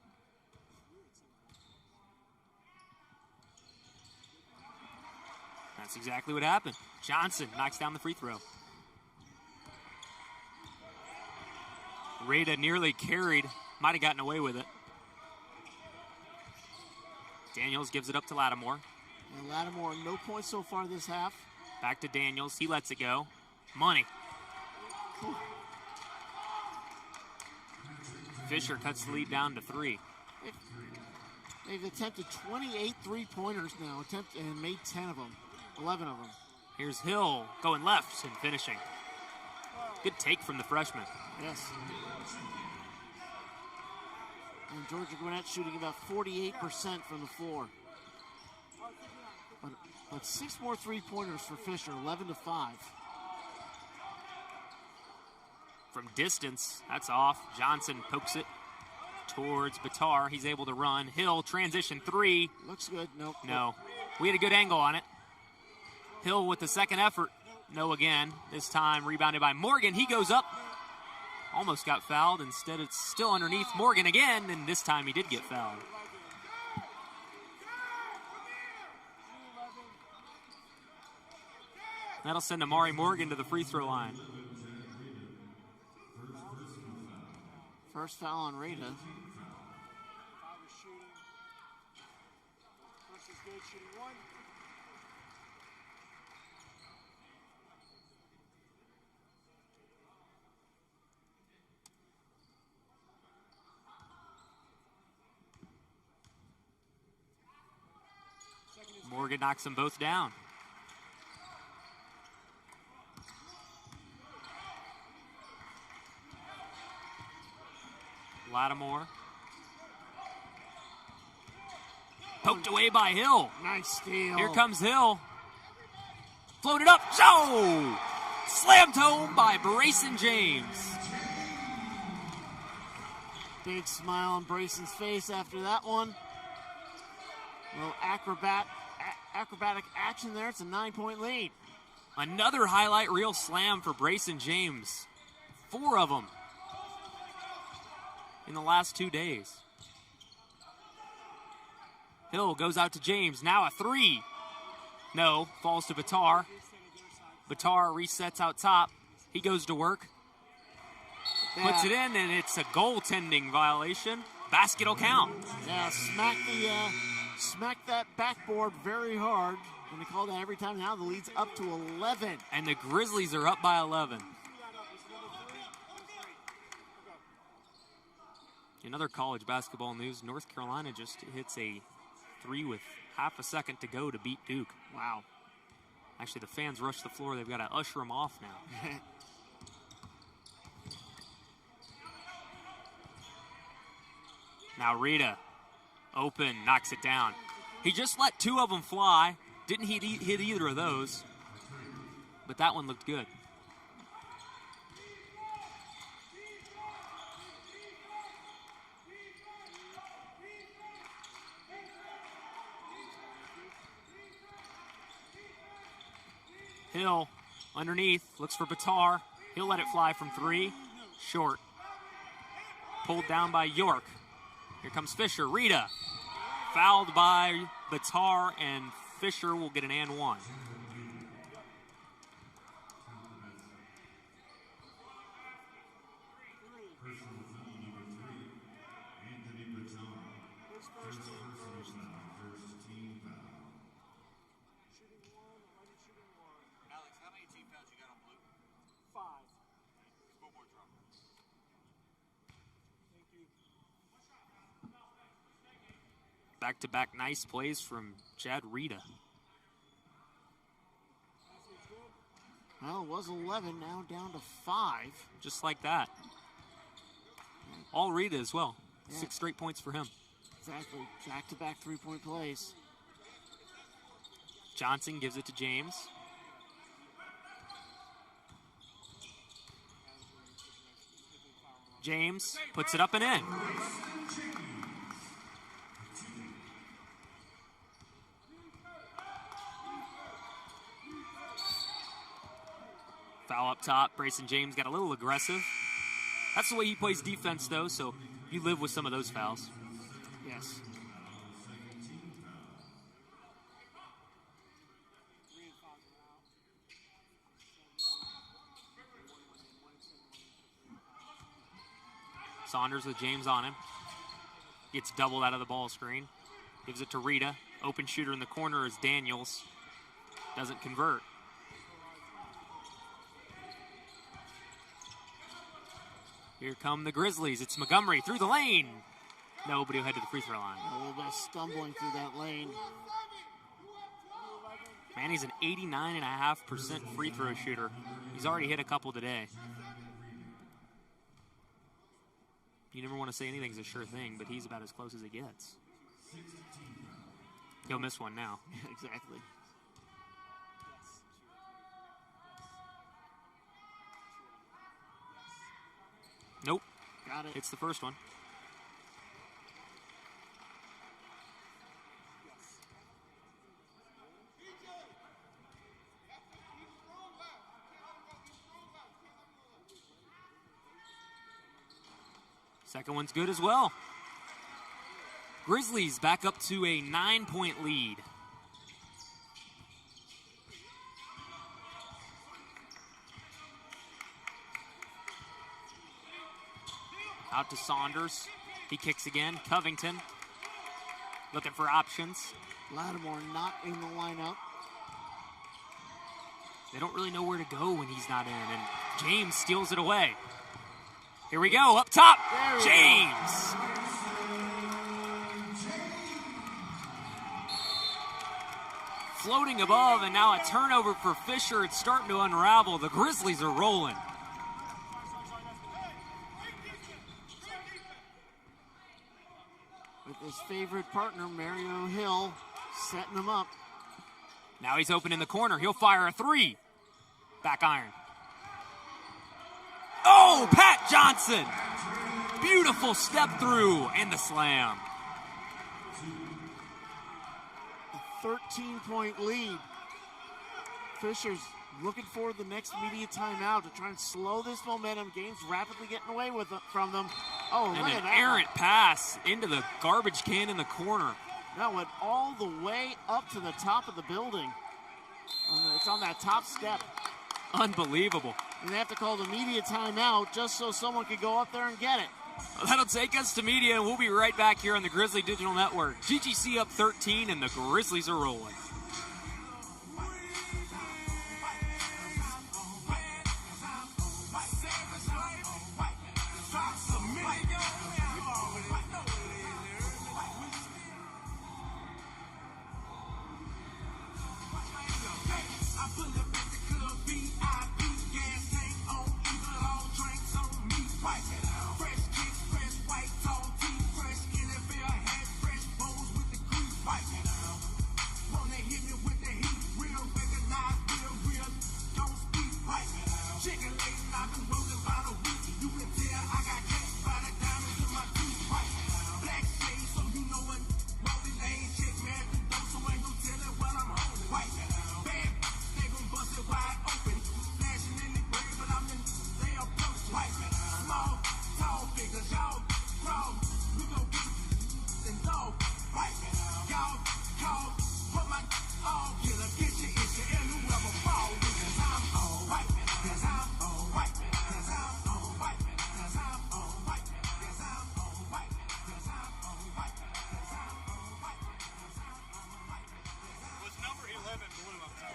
That's exactly what happened. Johnson knocks down the free throw. Rada nearly carried, might have gotten away with it. Daniels gives it up to Lattimore. And Lattimore, no points so far this half. Back to Daniels, he lets it go. Money. Fisher cuts the lead down to 3. They've attempted 28 three-pointers now, and made 10 of them, 11 of them. Here's Hill going left and finishing. Good take from the freshman. Yes. And Georgia Gwinnett shooting about 48% from the floor. But 6 more three-pointers for Fisher, 11-5. From distance, that's off. Johnson pokes it towards Bitar. He's able to run. Hill, transition 3. Looks good. Nope. No. We had a good angle on it. Hill with the second effort. No again. This time rebounded by Morgan. He goes up. Almost got fouled. Instead, it's still underneath Morgan again, and this time he did get fouled. That'll send Amari Morgan to the free throw line. First foul on Rada. First is good, shooting 1. Morgan knocks them both down. Lattimore. Poked away by Hill. Nice steal. Here comes Hill. Floated up. Joe! Slammed home by Brayson James. Big smile on Brayson's face after that one. A little acrobatic action there. It's a 9-point lead. Another highlight reel slam for Brayson James. 4 of them in the last 2 days. Hill goes out to James. Now a 3. No, falls to Bitar. Bitar resets out top. He goes to work. Puts it in, and it's a goaltending violation. Basket will count. Yeah, smack that backboard very hard. And they call that every time now. The lead's up to 11. And the Grizzlies are up by 11. In other college basketball news, North Carolina just hits a 3 with half a second to go to beat Duke. Wow. Actually, the fans rush the floor. They've got to usher them off now. Now Rita, open, knocks it down. He just let 2 of them fly. Didn't hit either of those. But that one looked good. Hill underneath, looks for Bitar. He'll let it fly from 3. Short. Pulled down by York. Here comes Fisher. Rita. Fouled by Bitar, and Fisher will get an and 1. Back-to-back nice plays from Chad Rita. Well, it was 11, now down to 5. Just like that. all Rita as well. Yeah. 6 straight points for him. Exactly. Back-to-back three-point plays. Johnson gives it to James. James puts it up and in. Foul up top. Brayson James got a little aggressive. That's the way he plays defense, though, so you live with some of those fouls. Yes. Saunders with James on him. Gets doubled out of the ball screen. Gives it to Rita. Open shooter in the corner is Daniels. Doesn't convert. Here come the Grizzlies. It's Montgomery through the lane. Nobody will head to the free throw line. A little bit of stumbling through that lane. Man, he's an 89.5% free throw shooter. He's already hit a couple today. You never want to say anything's a sure thing, but he's about as close as it gets. He'll miss one now. Exactly. Nope. Got it. Hits the first one. Second one's good as well. Grizzlies back up to a 9-point lead. Out to Saunders. He kicks again. Covington looking for options. Lattimore not in the lineup. They don't really know where to go when he's not in, and James steals it away. Here we go, up top, James. Floating above, and now a turnover for Fisher. It's starting to unravel. The Grizzlies are rolling. With his favorite partner, Mario Hill, setting him up. Now he's open in the corner. He'll fire a three. Back iron. Oh, Pat Johnson. Beautiful step through and the slam. A 13-point lead. Fisher's looking for the next media timeout to try and slow this momentum. Game's rapidly getting away from them. Oh, And look an at that. errant pass into the garbage can in the corner. That went all the way up to the top of the building. It's on that top step. Unbelievable. And they have to call the media timeout just so someone could go up there and get it. Well, that'll take us to media, and we'll be right back here on the Grizzly Digital Network. GGC up 13, and the Grizzlies are rolling.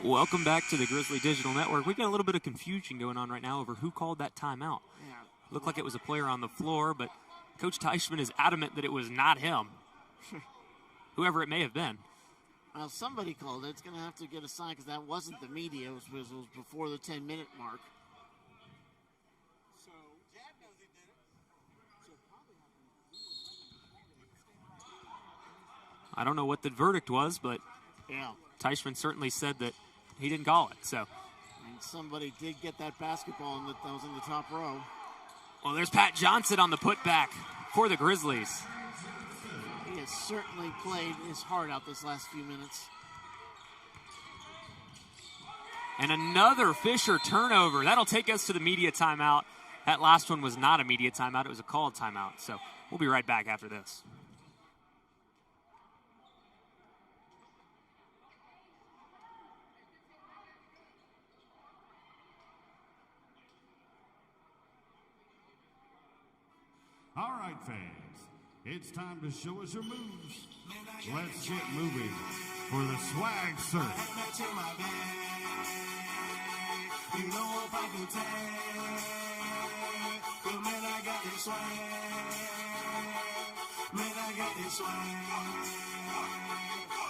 Welcome back to the Grizzly Digital Network. We've got a little bit of confusion going on right now over who called that timeout. Yeah. Looked like it was a player on the floor, but Coach Teichman is adamant that it was not him. Whoever it may have been. Well, somebody called it. It's going to have to get a sign because that wasn't the media. It was before the 10-minute mark. So Dad knows he did it. So probably I don't know what the verdict was, but Yeah. Teichman certainly said that he didn't call it. So, And somebody did get that basketball that was in the top row. well, there's Pat Johnson on the putback for the Grizzlies. He has certainly played his heart out this last few minutes. And another Fisher turnover. That'll take us to the media timeout. That last one was not a media timeout. It was a called timeout. So we'll be right back after this. All right, fans, it's time to show us your moves. Let's get moving for the swag surf. You know I'm poppin' tag, but man, I got this swag. Man, I got this swag.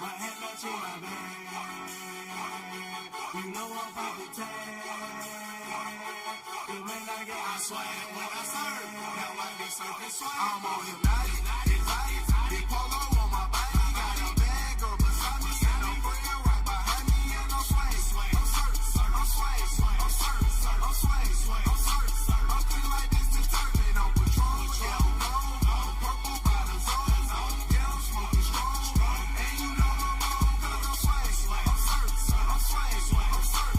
My head matching my bag. You know I'm poppin' tag, but man, I got this swag. When I surf, now I be surfing swag. I'm on hypnotic, big polo on my body. Got a bag or beside me, and a friend right behind me, and I'm swag. I'm surf, I'm swag. I'm swag. I'm clean like this detergent on Patron. Yellow gold, purple by the zone. Yeah, I'm smoking strong. And you know I'm on 'cause I'm swag. I'm surf. I'm swag. I'm swag.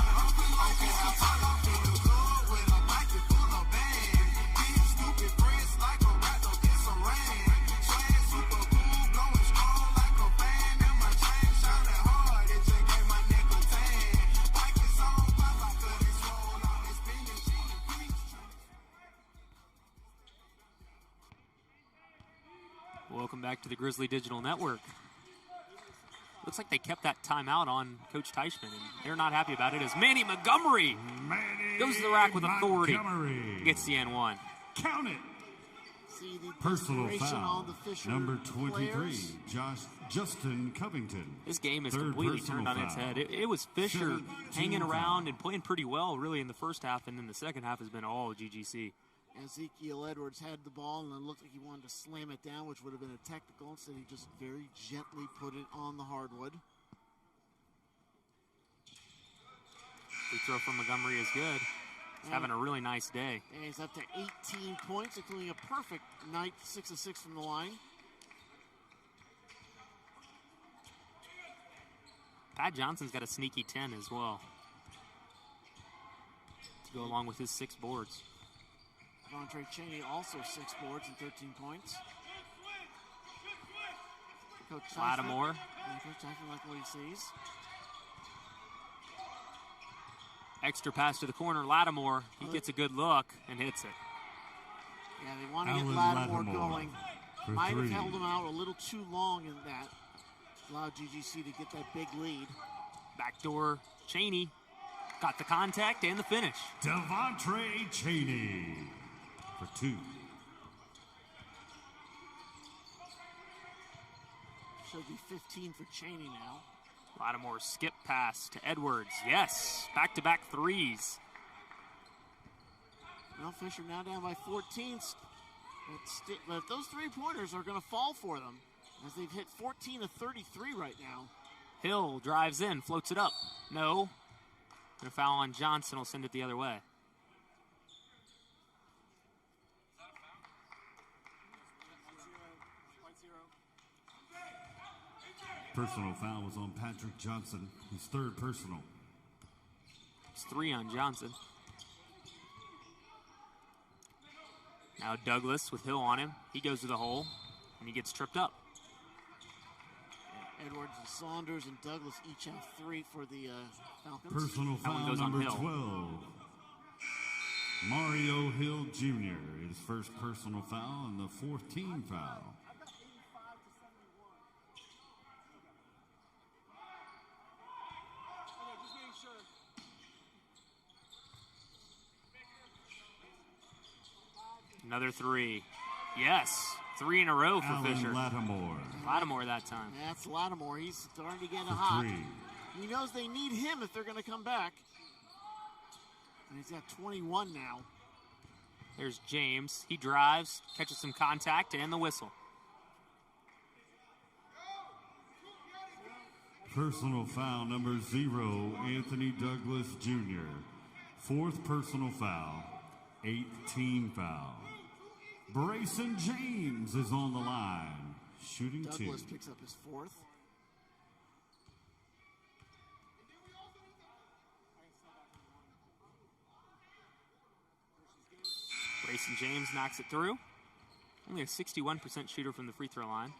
I'm clean like this detergent. I'm feeling good with a pocket full of bands. These stupid friends like a rat don't get some rain. Swag super cool, blowing strong like a fan. And my chain shining hard. It just gave my neck a tan. Welcome back to the Grizzly Digital Network. Looks like they kept that timeout on Coach Teichman, and they're not happy about it as Manny Montgomery goes to the rack with authority. Gets the N1. Count it. See the Personal desperation foul. on the Fisher Number 23, players. Justin Covington. This game is Third completely personal turned on its foul. head. It was Fisher 17 hanging around foul. and playing pretty well, really, in the first half, and then the second half has been all GGC. Ezekiel Edwards had the ball and it looked like he wanted to slam it down, which would have been a technical. Instead, he just very gently put it on the hardwood. Free throw from Montgomery is good. He's having a really nice day. And he's up to 18 points, including a perfect night, 6 of 6 from the line. Pat Johnson's got a sneaky 10 as well to go along with his 6 boards. Andre Cheney also 6 boards and 13 points. Coach Lattimore. Coach Teichman like what he sees. Extra pass to the corner. Lattimore, he gets a good look and hits it. Yeah, they want to get Alan Lattimore Lattimore going. for Might have 3. held him out a little too long in that. Allowed GGC to get that big lead. Backdoor Cheney got the contact and the finish. Devontre Cheney for 2. Should be 15 for Cheney now. Lattimore skip pass to Edwards. Yes, back-to-back threes. Well, Fisher now down by 14. But if those 3-pointers are going to fall for them, as they've hit 14 of 33 right now. Hill drives in, floats it up. No. And a foul on Johnson will send it the other way. Personal foul was on Patrick Johnson, his 3rd personal. It's 3 on Johnson. Now Douglas with Hill on him. He goes to the hole, and he gets tripped up. Edwards and Saunders and Douglas each have 3 for the Falcons. Personal That one foul goes on number Hill. 12. Mario Hill Jr., his first personal foul and the 4th team foul. Another 3. Yes, 3 in a row for Alan Fisher. Lattimore Lattimore that time. That's Lattimore. He's starting to get for hot. 3. He knows they need him if they're going to come back. And he's got 21 now. There's James. He drives, catches some contact, and the whistle. Personal foul number 0, Anthony Douglas Jr. 4th personal foul, 8th team foul. Brayson James is on the line, shooting Douglas 2. picks up his 4th. Brayson James knocks it through. Only a 61% shooter from the free throw line.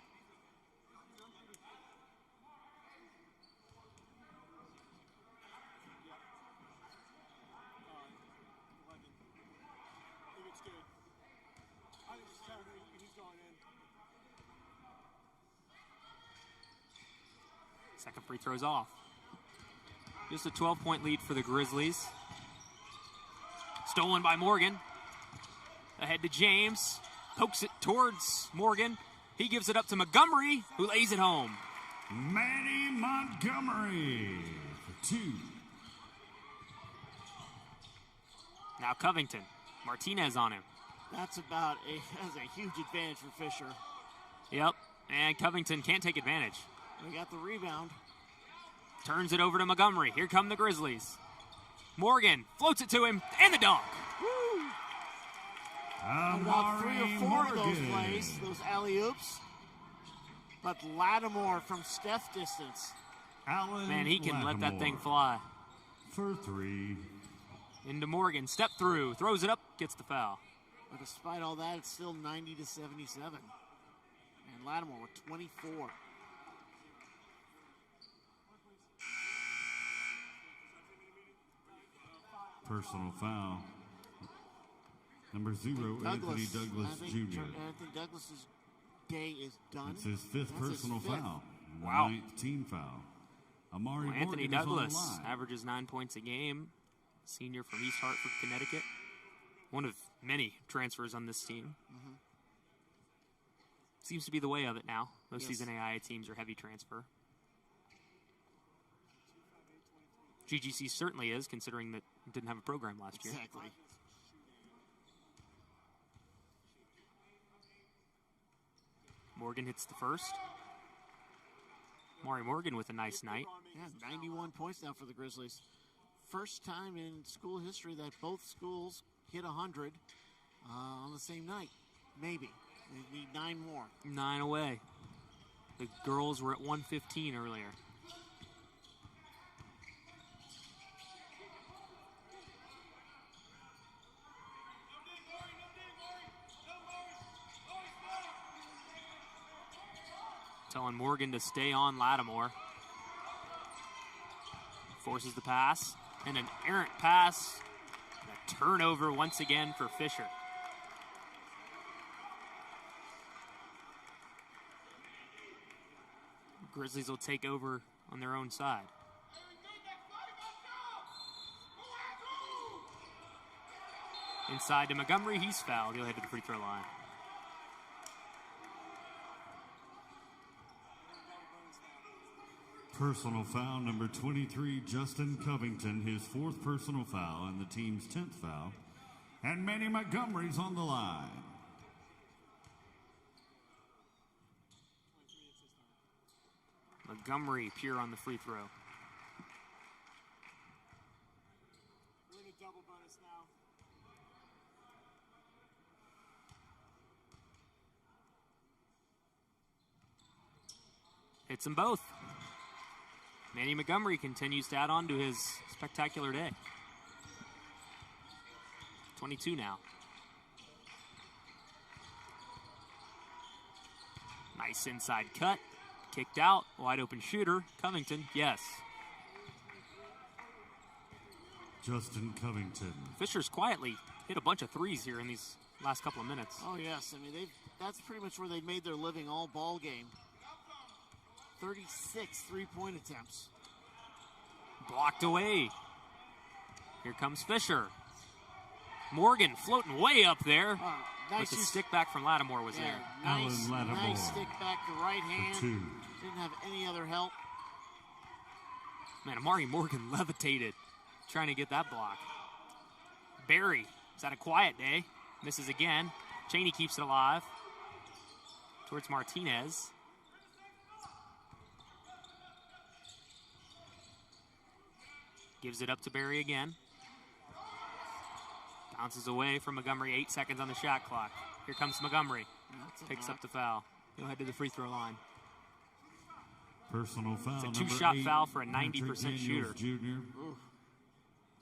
If it's good. I think it's counting. He's going in. Second free throw's off. Just a 12-point lead for the Grizzlies. Stolen by Morgan. Ahead to James. Pokes it towards Morgan. He gives it up to Montgomery, who lays it home. Manny Montgomery for 2. Now Covington. Martinez on him. That's a huge advantage for Fisher. Yep. And Covington can't take advantage. We got the rebound. Turns it over to Montgomery. Here come the Grizzlies. Morgan floats it to him, and the dunk. About 3 or 4 of those plays, those alley-oops. But Lattimore from Steph distance. Man, he can let that thing fly. For 3. Into Morgan, step through, throws it up, gets the foul. But despite all that, it's still 90-77. And Lattimore with 24. Personal foul. Number 0, Anthony Douglas Jr. I think Douglas's day is done. It's his 5th personal foul. Wow. 9th team foul. Amari Anthony Morgan is on the Douglas line. averages 9 points a game. Senior from East Hartford, Connecticut. One of many transfers on this team. Seems to be the way of it now. Most of these NAIA teams are heavy transfer. GGC certainly is, considering that it didn't have a program last year. Exactly. Morgan hits the first. Maury Morgan with a nice night. Yeah, 91 points now for the Grizzlies. First time in school history that both schools hit 100 on the same night. Maybe. They need 9 more. 9 away. The girls were at 115 earlier. Telling Morgan to stay on Lattimore. Forces the pass. And an errant pass. A turnover once again for Fisher. Grizzlies will take over on their own side. Inside to Montgomery, he's fouled. He'll head to the free throw line. Personal foul number 23, Justin Covington, his 4th personal foul and the team's 10th foul. And Manny Montgomery's on the line. Montgomery pure on the free throw. We're in a double bonus now. Hits them both. Manny Montgomery continues to add on to his spectacular day. 22 now. Nice inside cut. Kicked out. Wide open shooter. Covington, yes. Justin Covington. Fisher's quietly hit a bunch of threes here in these last couple of minutes. Oh, yes. I mean, that's pretty much where they made their living all ball game. 36 three-point attempts. Blocked away. Here comes Fisher. Morgan floating way up there. Nice but the stick back from Lattimore was there. Nice, Lattimore nice stick back to right hand. for 2. Didn't have any other help. Man, Amari Morgan levitated trying to get that block. Barry has had a quiet day. Misses again. Cheney keeps it alive. Towards Martinez. Gives it up to Barry again. Bounces away from Montgomery. 8 seconds on the shot clock. Here comes Montgomery. Picks up the foul. Go ahead to the free throw line. Personal foul. It's a 2-shot foul for a 90% shooter. Jr.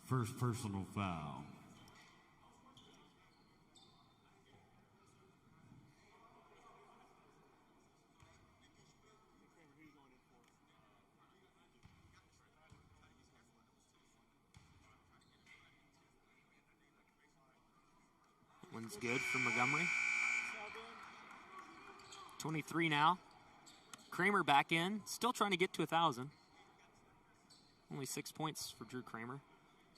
First personal foul. One's good for Montgomery. 23 now. Kramer back in, still trying to get to 1,000. Only 6 points for Drew Kramer.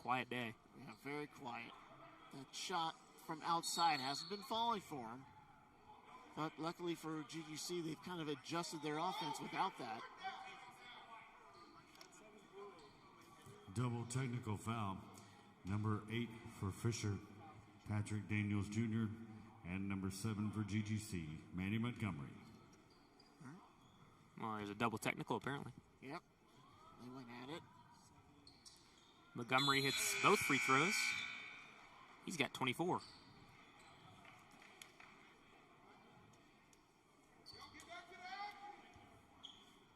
Quiet day. Yeah, very quiet. That shot from outside hasn't been falling for him. But luckily for GGC, they've kind of adjusted their offense without that. Double technical foul. Number 8 for Fisher, Patrick Daniels Jr., and number 7 for GGC, Manny Montgomery. Well, there's a double technical apparently. Yep. They went at it. Montgomery hits both free throws. He's got 24.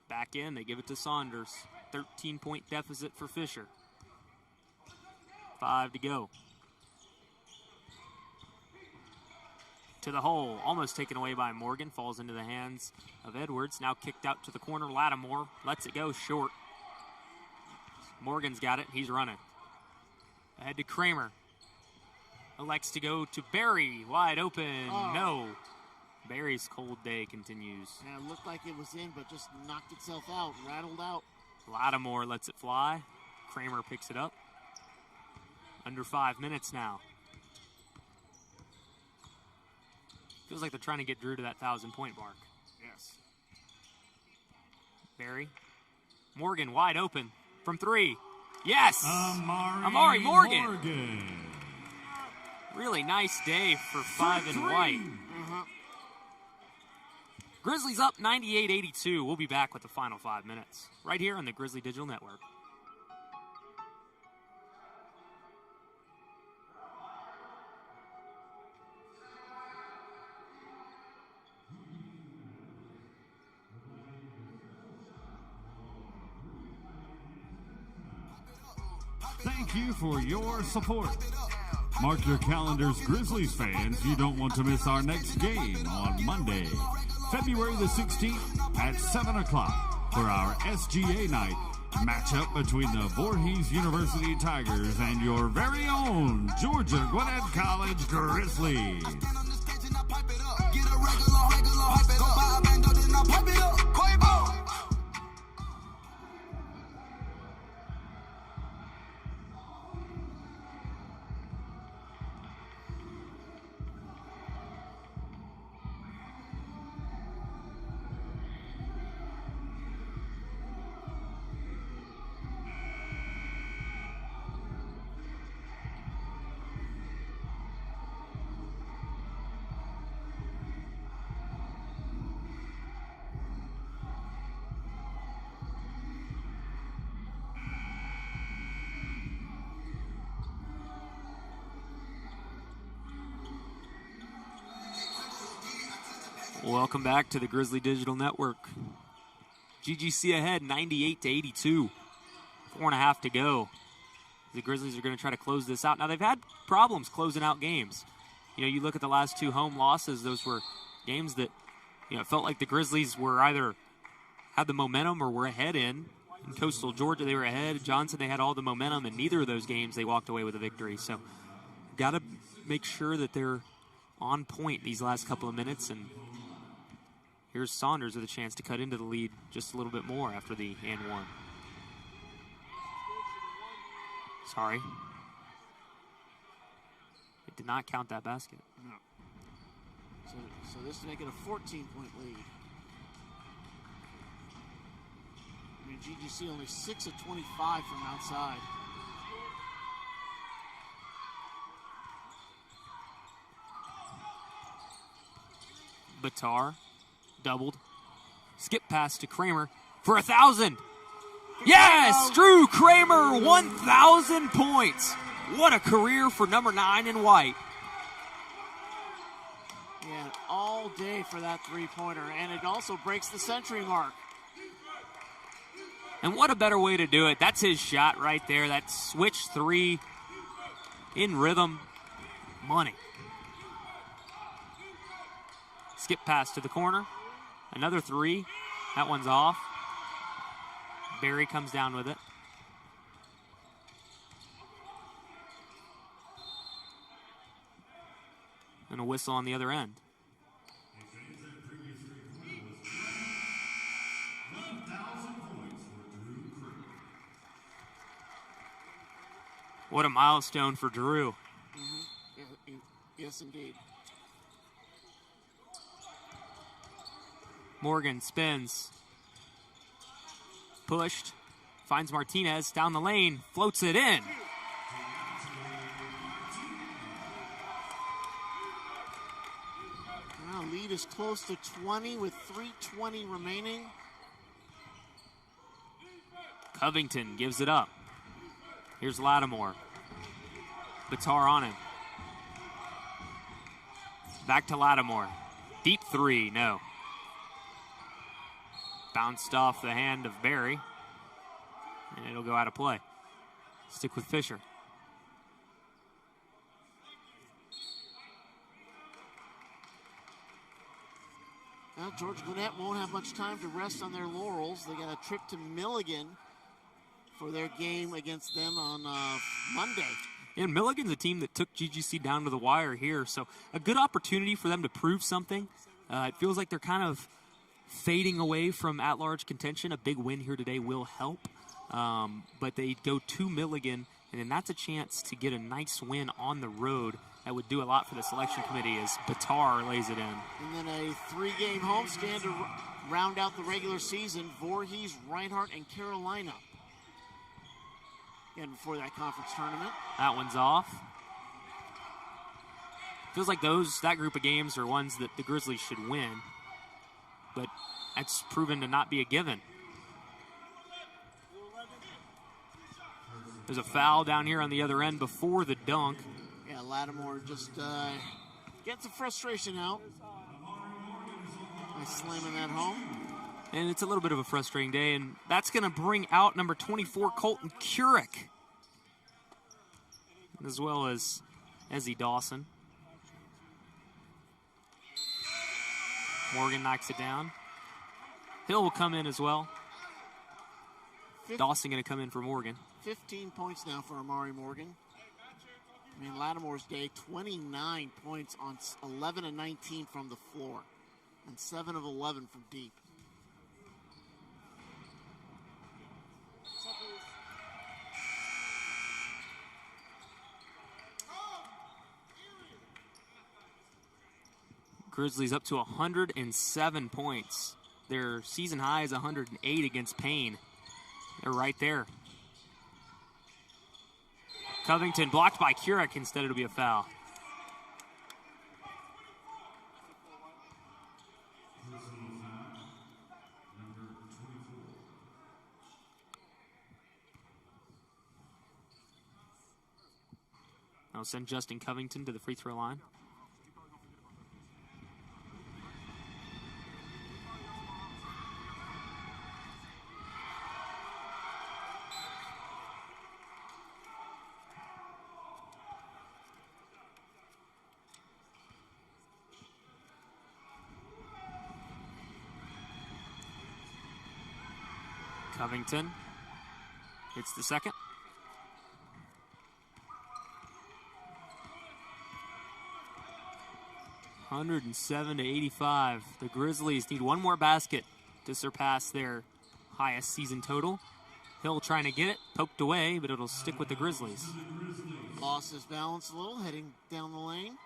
Back in, they give it to Saunders. 13-point deficit for Fisher. 5 to go. To the hole, almost taken away by Morgan. Falls into the hands of Edwards. Now kicked out to the corner. Lattimore lets it go short. Morgan's got it. He's running. Ahead to Kramer. Elects to go to Barry. Wide open. Oh. No. Barry's cold day continues. Yeah, it looked like it was in, but just knocked itself out, rattled out. Lattimore lets it fly. Kramer picks it up. Under 5 minutes now. Feels like they're trying to get Drew to that 1,000-point mark. Yes. Barry. Morgan wide open from 3. Yes! Amari Morgan. Really nice day for 5 and white. Grizzlies up 98-82. We'll be back with the final 5 minutes right here on the Grizzly Digital Network. Thank you for your support. Mark your calendars, Grizzlies fans. You don't want to miss our next game on Monday, February the 16th at 7 o'clock for our SGA night matchup between the Voorhees University Tigers and your very own Georgia Gwinnett College Grizzlies. Welcome back to the Grizzly Digital Network. GGC ahead 98-82. 4.5 to go. The Grizzlies are going to try to close this out. Now, they've had problems closing out games. You know, you look at the last 2 home losses, those were games that, you know, it felt like the Grizzlies were either had the momentum or were ahead in. In Coastal Georgia, they were ahead. Johnson, they had all the momentum. In neither of those games, they walked away with a victory. So, got to make sure that they're on point these last couple of minutes. And here's Saunders with a chance to cut into the lead just a little bit more after the and one. Sorry. It did not count that basket. No. So this is making a 14-point lead. I mean, GGC only 6 of 25 from outside. Batar doubled. Skip pass to Kramer for 1,000. Yes, Drew Kramer, 1,000 points. What a career for number 9 in white. Yeah, all day for that three-pointer, and it also breaks the century mark. And what a better way to do it. That's his shot right there. That switch three in rhythm. Money. Skip pass to the corner. Another three. That one's off. Barry comes down with it. And a whistle on the other end. What a milestone for Drew. Mm-hmm. Yes, indeed. Morgan spins. Pushed. Finds Martinez down the lane. Floats it in. Now lead is close to 20 with 3:20 remaining. Covington gives it up. Here's Lattimore. Bitar on him. Back to Lattimore. Deep three, no. Bounced off the hand of Barry. And it'll go out of play. Stick with Fisher. Now Georgia Gwinnett won't have much time to rest on their laurels. They got a trip to Milligan for their game against them on Monday. And Milligan's a team that took GGC down to the wire here, so a good opportunity for them to prove something. It feels like they're kind of fading away from at-large contention. A big win here today will help, but they go to Milligan, and then that's a chance to get a nice win on the road. That would do a lot for the selection committee as Bitar lays it in. And then a three-game homestand to round out the regular season. Voorhees, Reinhardt, and Carolina. Again, before that conference tournament. That one's off. Feels like that group of games are ones that the Grizzlies should win, but that's proven to not be a given. There's a foul down here on the other end before the dunk. Yeah, Lattimore just gets the frustration out by slamming that home. And it's a little bit of a frustrating day, and that's going to bring out number 24, Colton Curick, as well as Ezzie Dawson. Morgan knocks it down. Hill will come in as well. Dawson going to come in for Morgan. 15 points now for Amari Morgan. I mean, Lattimore's day, 29 points on 11 and 19 from the floor, and 7 of 11 from deep. Grizzlies up to 107 points. Their season high is 108 against Payne. They're right there. Covington blocked by Curick. Instead, it'll be a foul. I'll send Justin Covington to the free throw line. Covington hits the second. $107-85. The Grizzlies need one more basket to surpass their highest season total. Hill trying to get it, poked away, but it'll stick with the Grizzlies. Lost his balance a little, heading down the lane.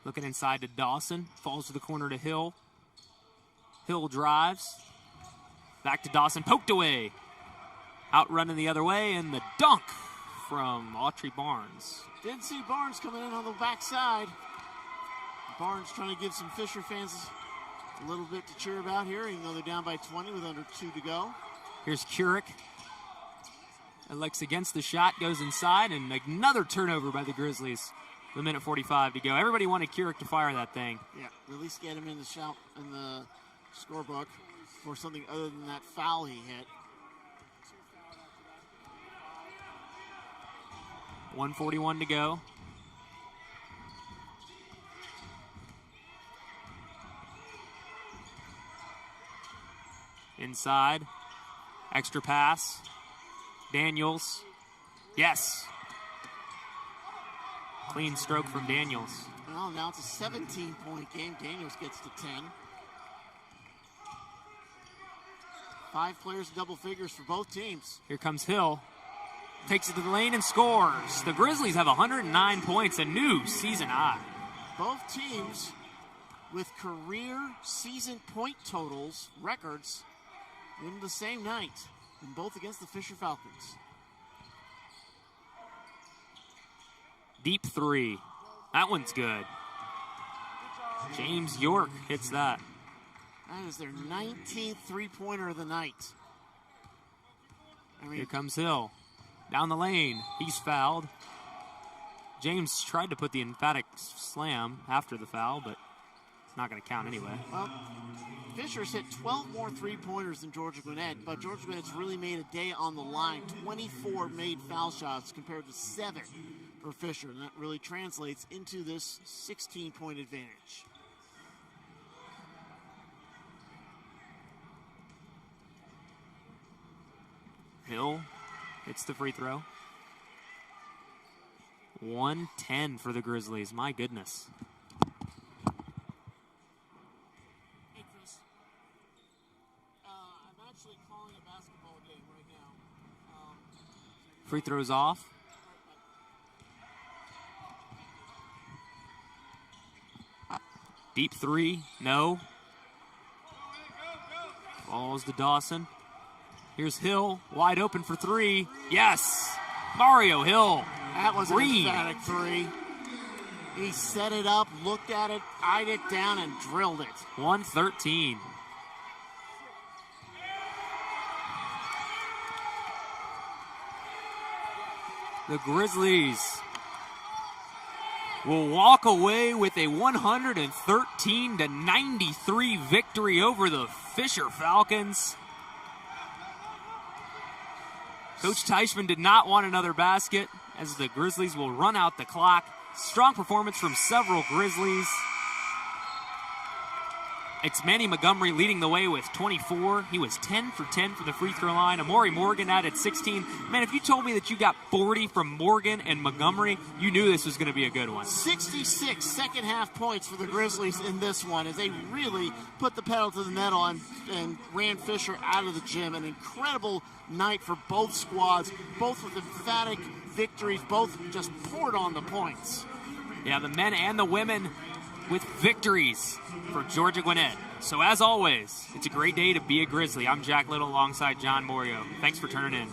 Looking inside to Dawson. Falls to the corner to Hill. Hill drives. Back to Dawson. Poked away. Outrunning the other way, and the dunk from Autry Barnes. Didn't see Barnes coming in on the backside. Barnes trying to give some Fisher fans a little bit to cheer about here, even though they're down by 20 with under 2 to go. Here's Keurig. Elects against the shot, goes inside, and another turnover by the Grizzlies. The minute 45 to go. Everybody wanted Keurig to fire that thing. Yeah, at least get him in the shout in the scorebook for something other than that foul he hit. 1:41 to go. Inside. Extra pass. Daniels. Yes. Clean stroke from Daniels. Well, now it's a 17-point game. Daniels gets to 10. 5 players in double figures for both teams. Here comes Hill. Takes it to the lane and scores. The Grizzlies have 109 points, a new season high. Both teams with career season point totals, records, in the same night, and both against the Fisher Falcons. Deep three. That one's good. James York hits that. That is their 19th three-pointer of the night. Here comes Hill. Down the lane. He's fouled. James tried to put the emphatic slam after the foul, but it's not going to count anyway. Well, Fisher's hit 12 more three-pointers than Georgia Gwinnett, but Georgia Gwinnett's really made a day on the line. 24 made foul shots compared to 7 for Fisher, and that really translates into this 16-point advantage. Hill hits the free throw. 110 for the Grizzlies. My goodness. Hey, Chris. I'm actually calling a basketball game right now. Free throws off. Deep three. No. Falls to Dawson. Here's Hill, wide open for three. Yes! Mario Hill. That was an Green. emphatic three. He set it up, looked at it, eyed it down, and drilled it. 113. The Grizzlies will walk away with a 113-93 victory over the Fisher Falcons. Coach Teichman did not want another basket as the Grizzlies will run out the clock. Strong performance from several Grizzlies. It's Manny Montgomery leading the way with 24. He was 10 for 10 from the free throw line. Amari Morgan added 16. Man, if you told me that you got 40 from Morgan and Montgomery, you knew this was going to be a good one. 66 second half points for the Grizzlies in this one as they really put the pedal to the metal and ran Fisher out of the gym. An incredible night for both squads, both with emphatic victories, both just poured on the points. Yeah, the men and the women with victories for Georgia Gwinnett. So as always, it's a great day to be a Grizzly. I'm Jack Little alongside John Morio. Thanks for tuning in.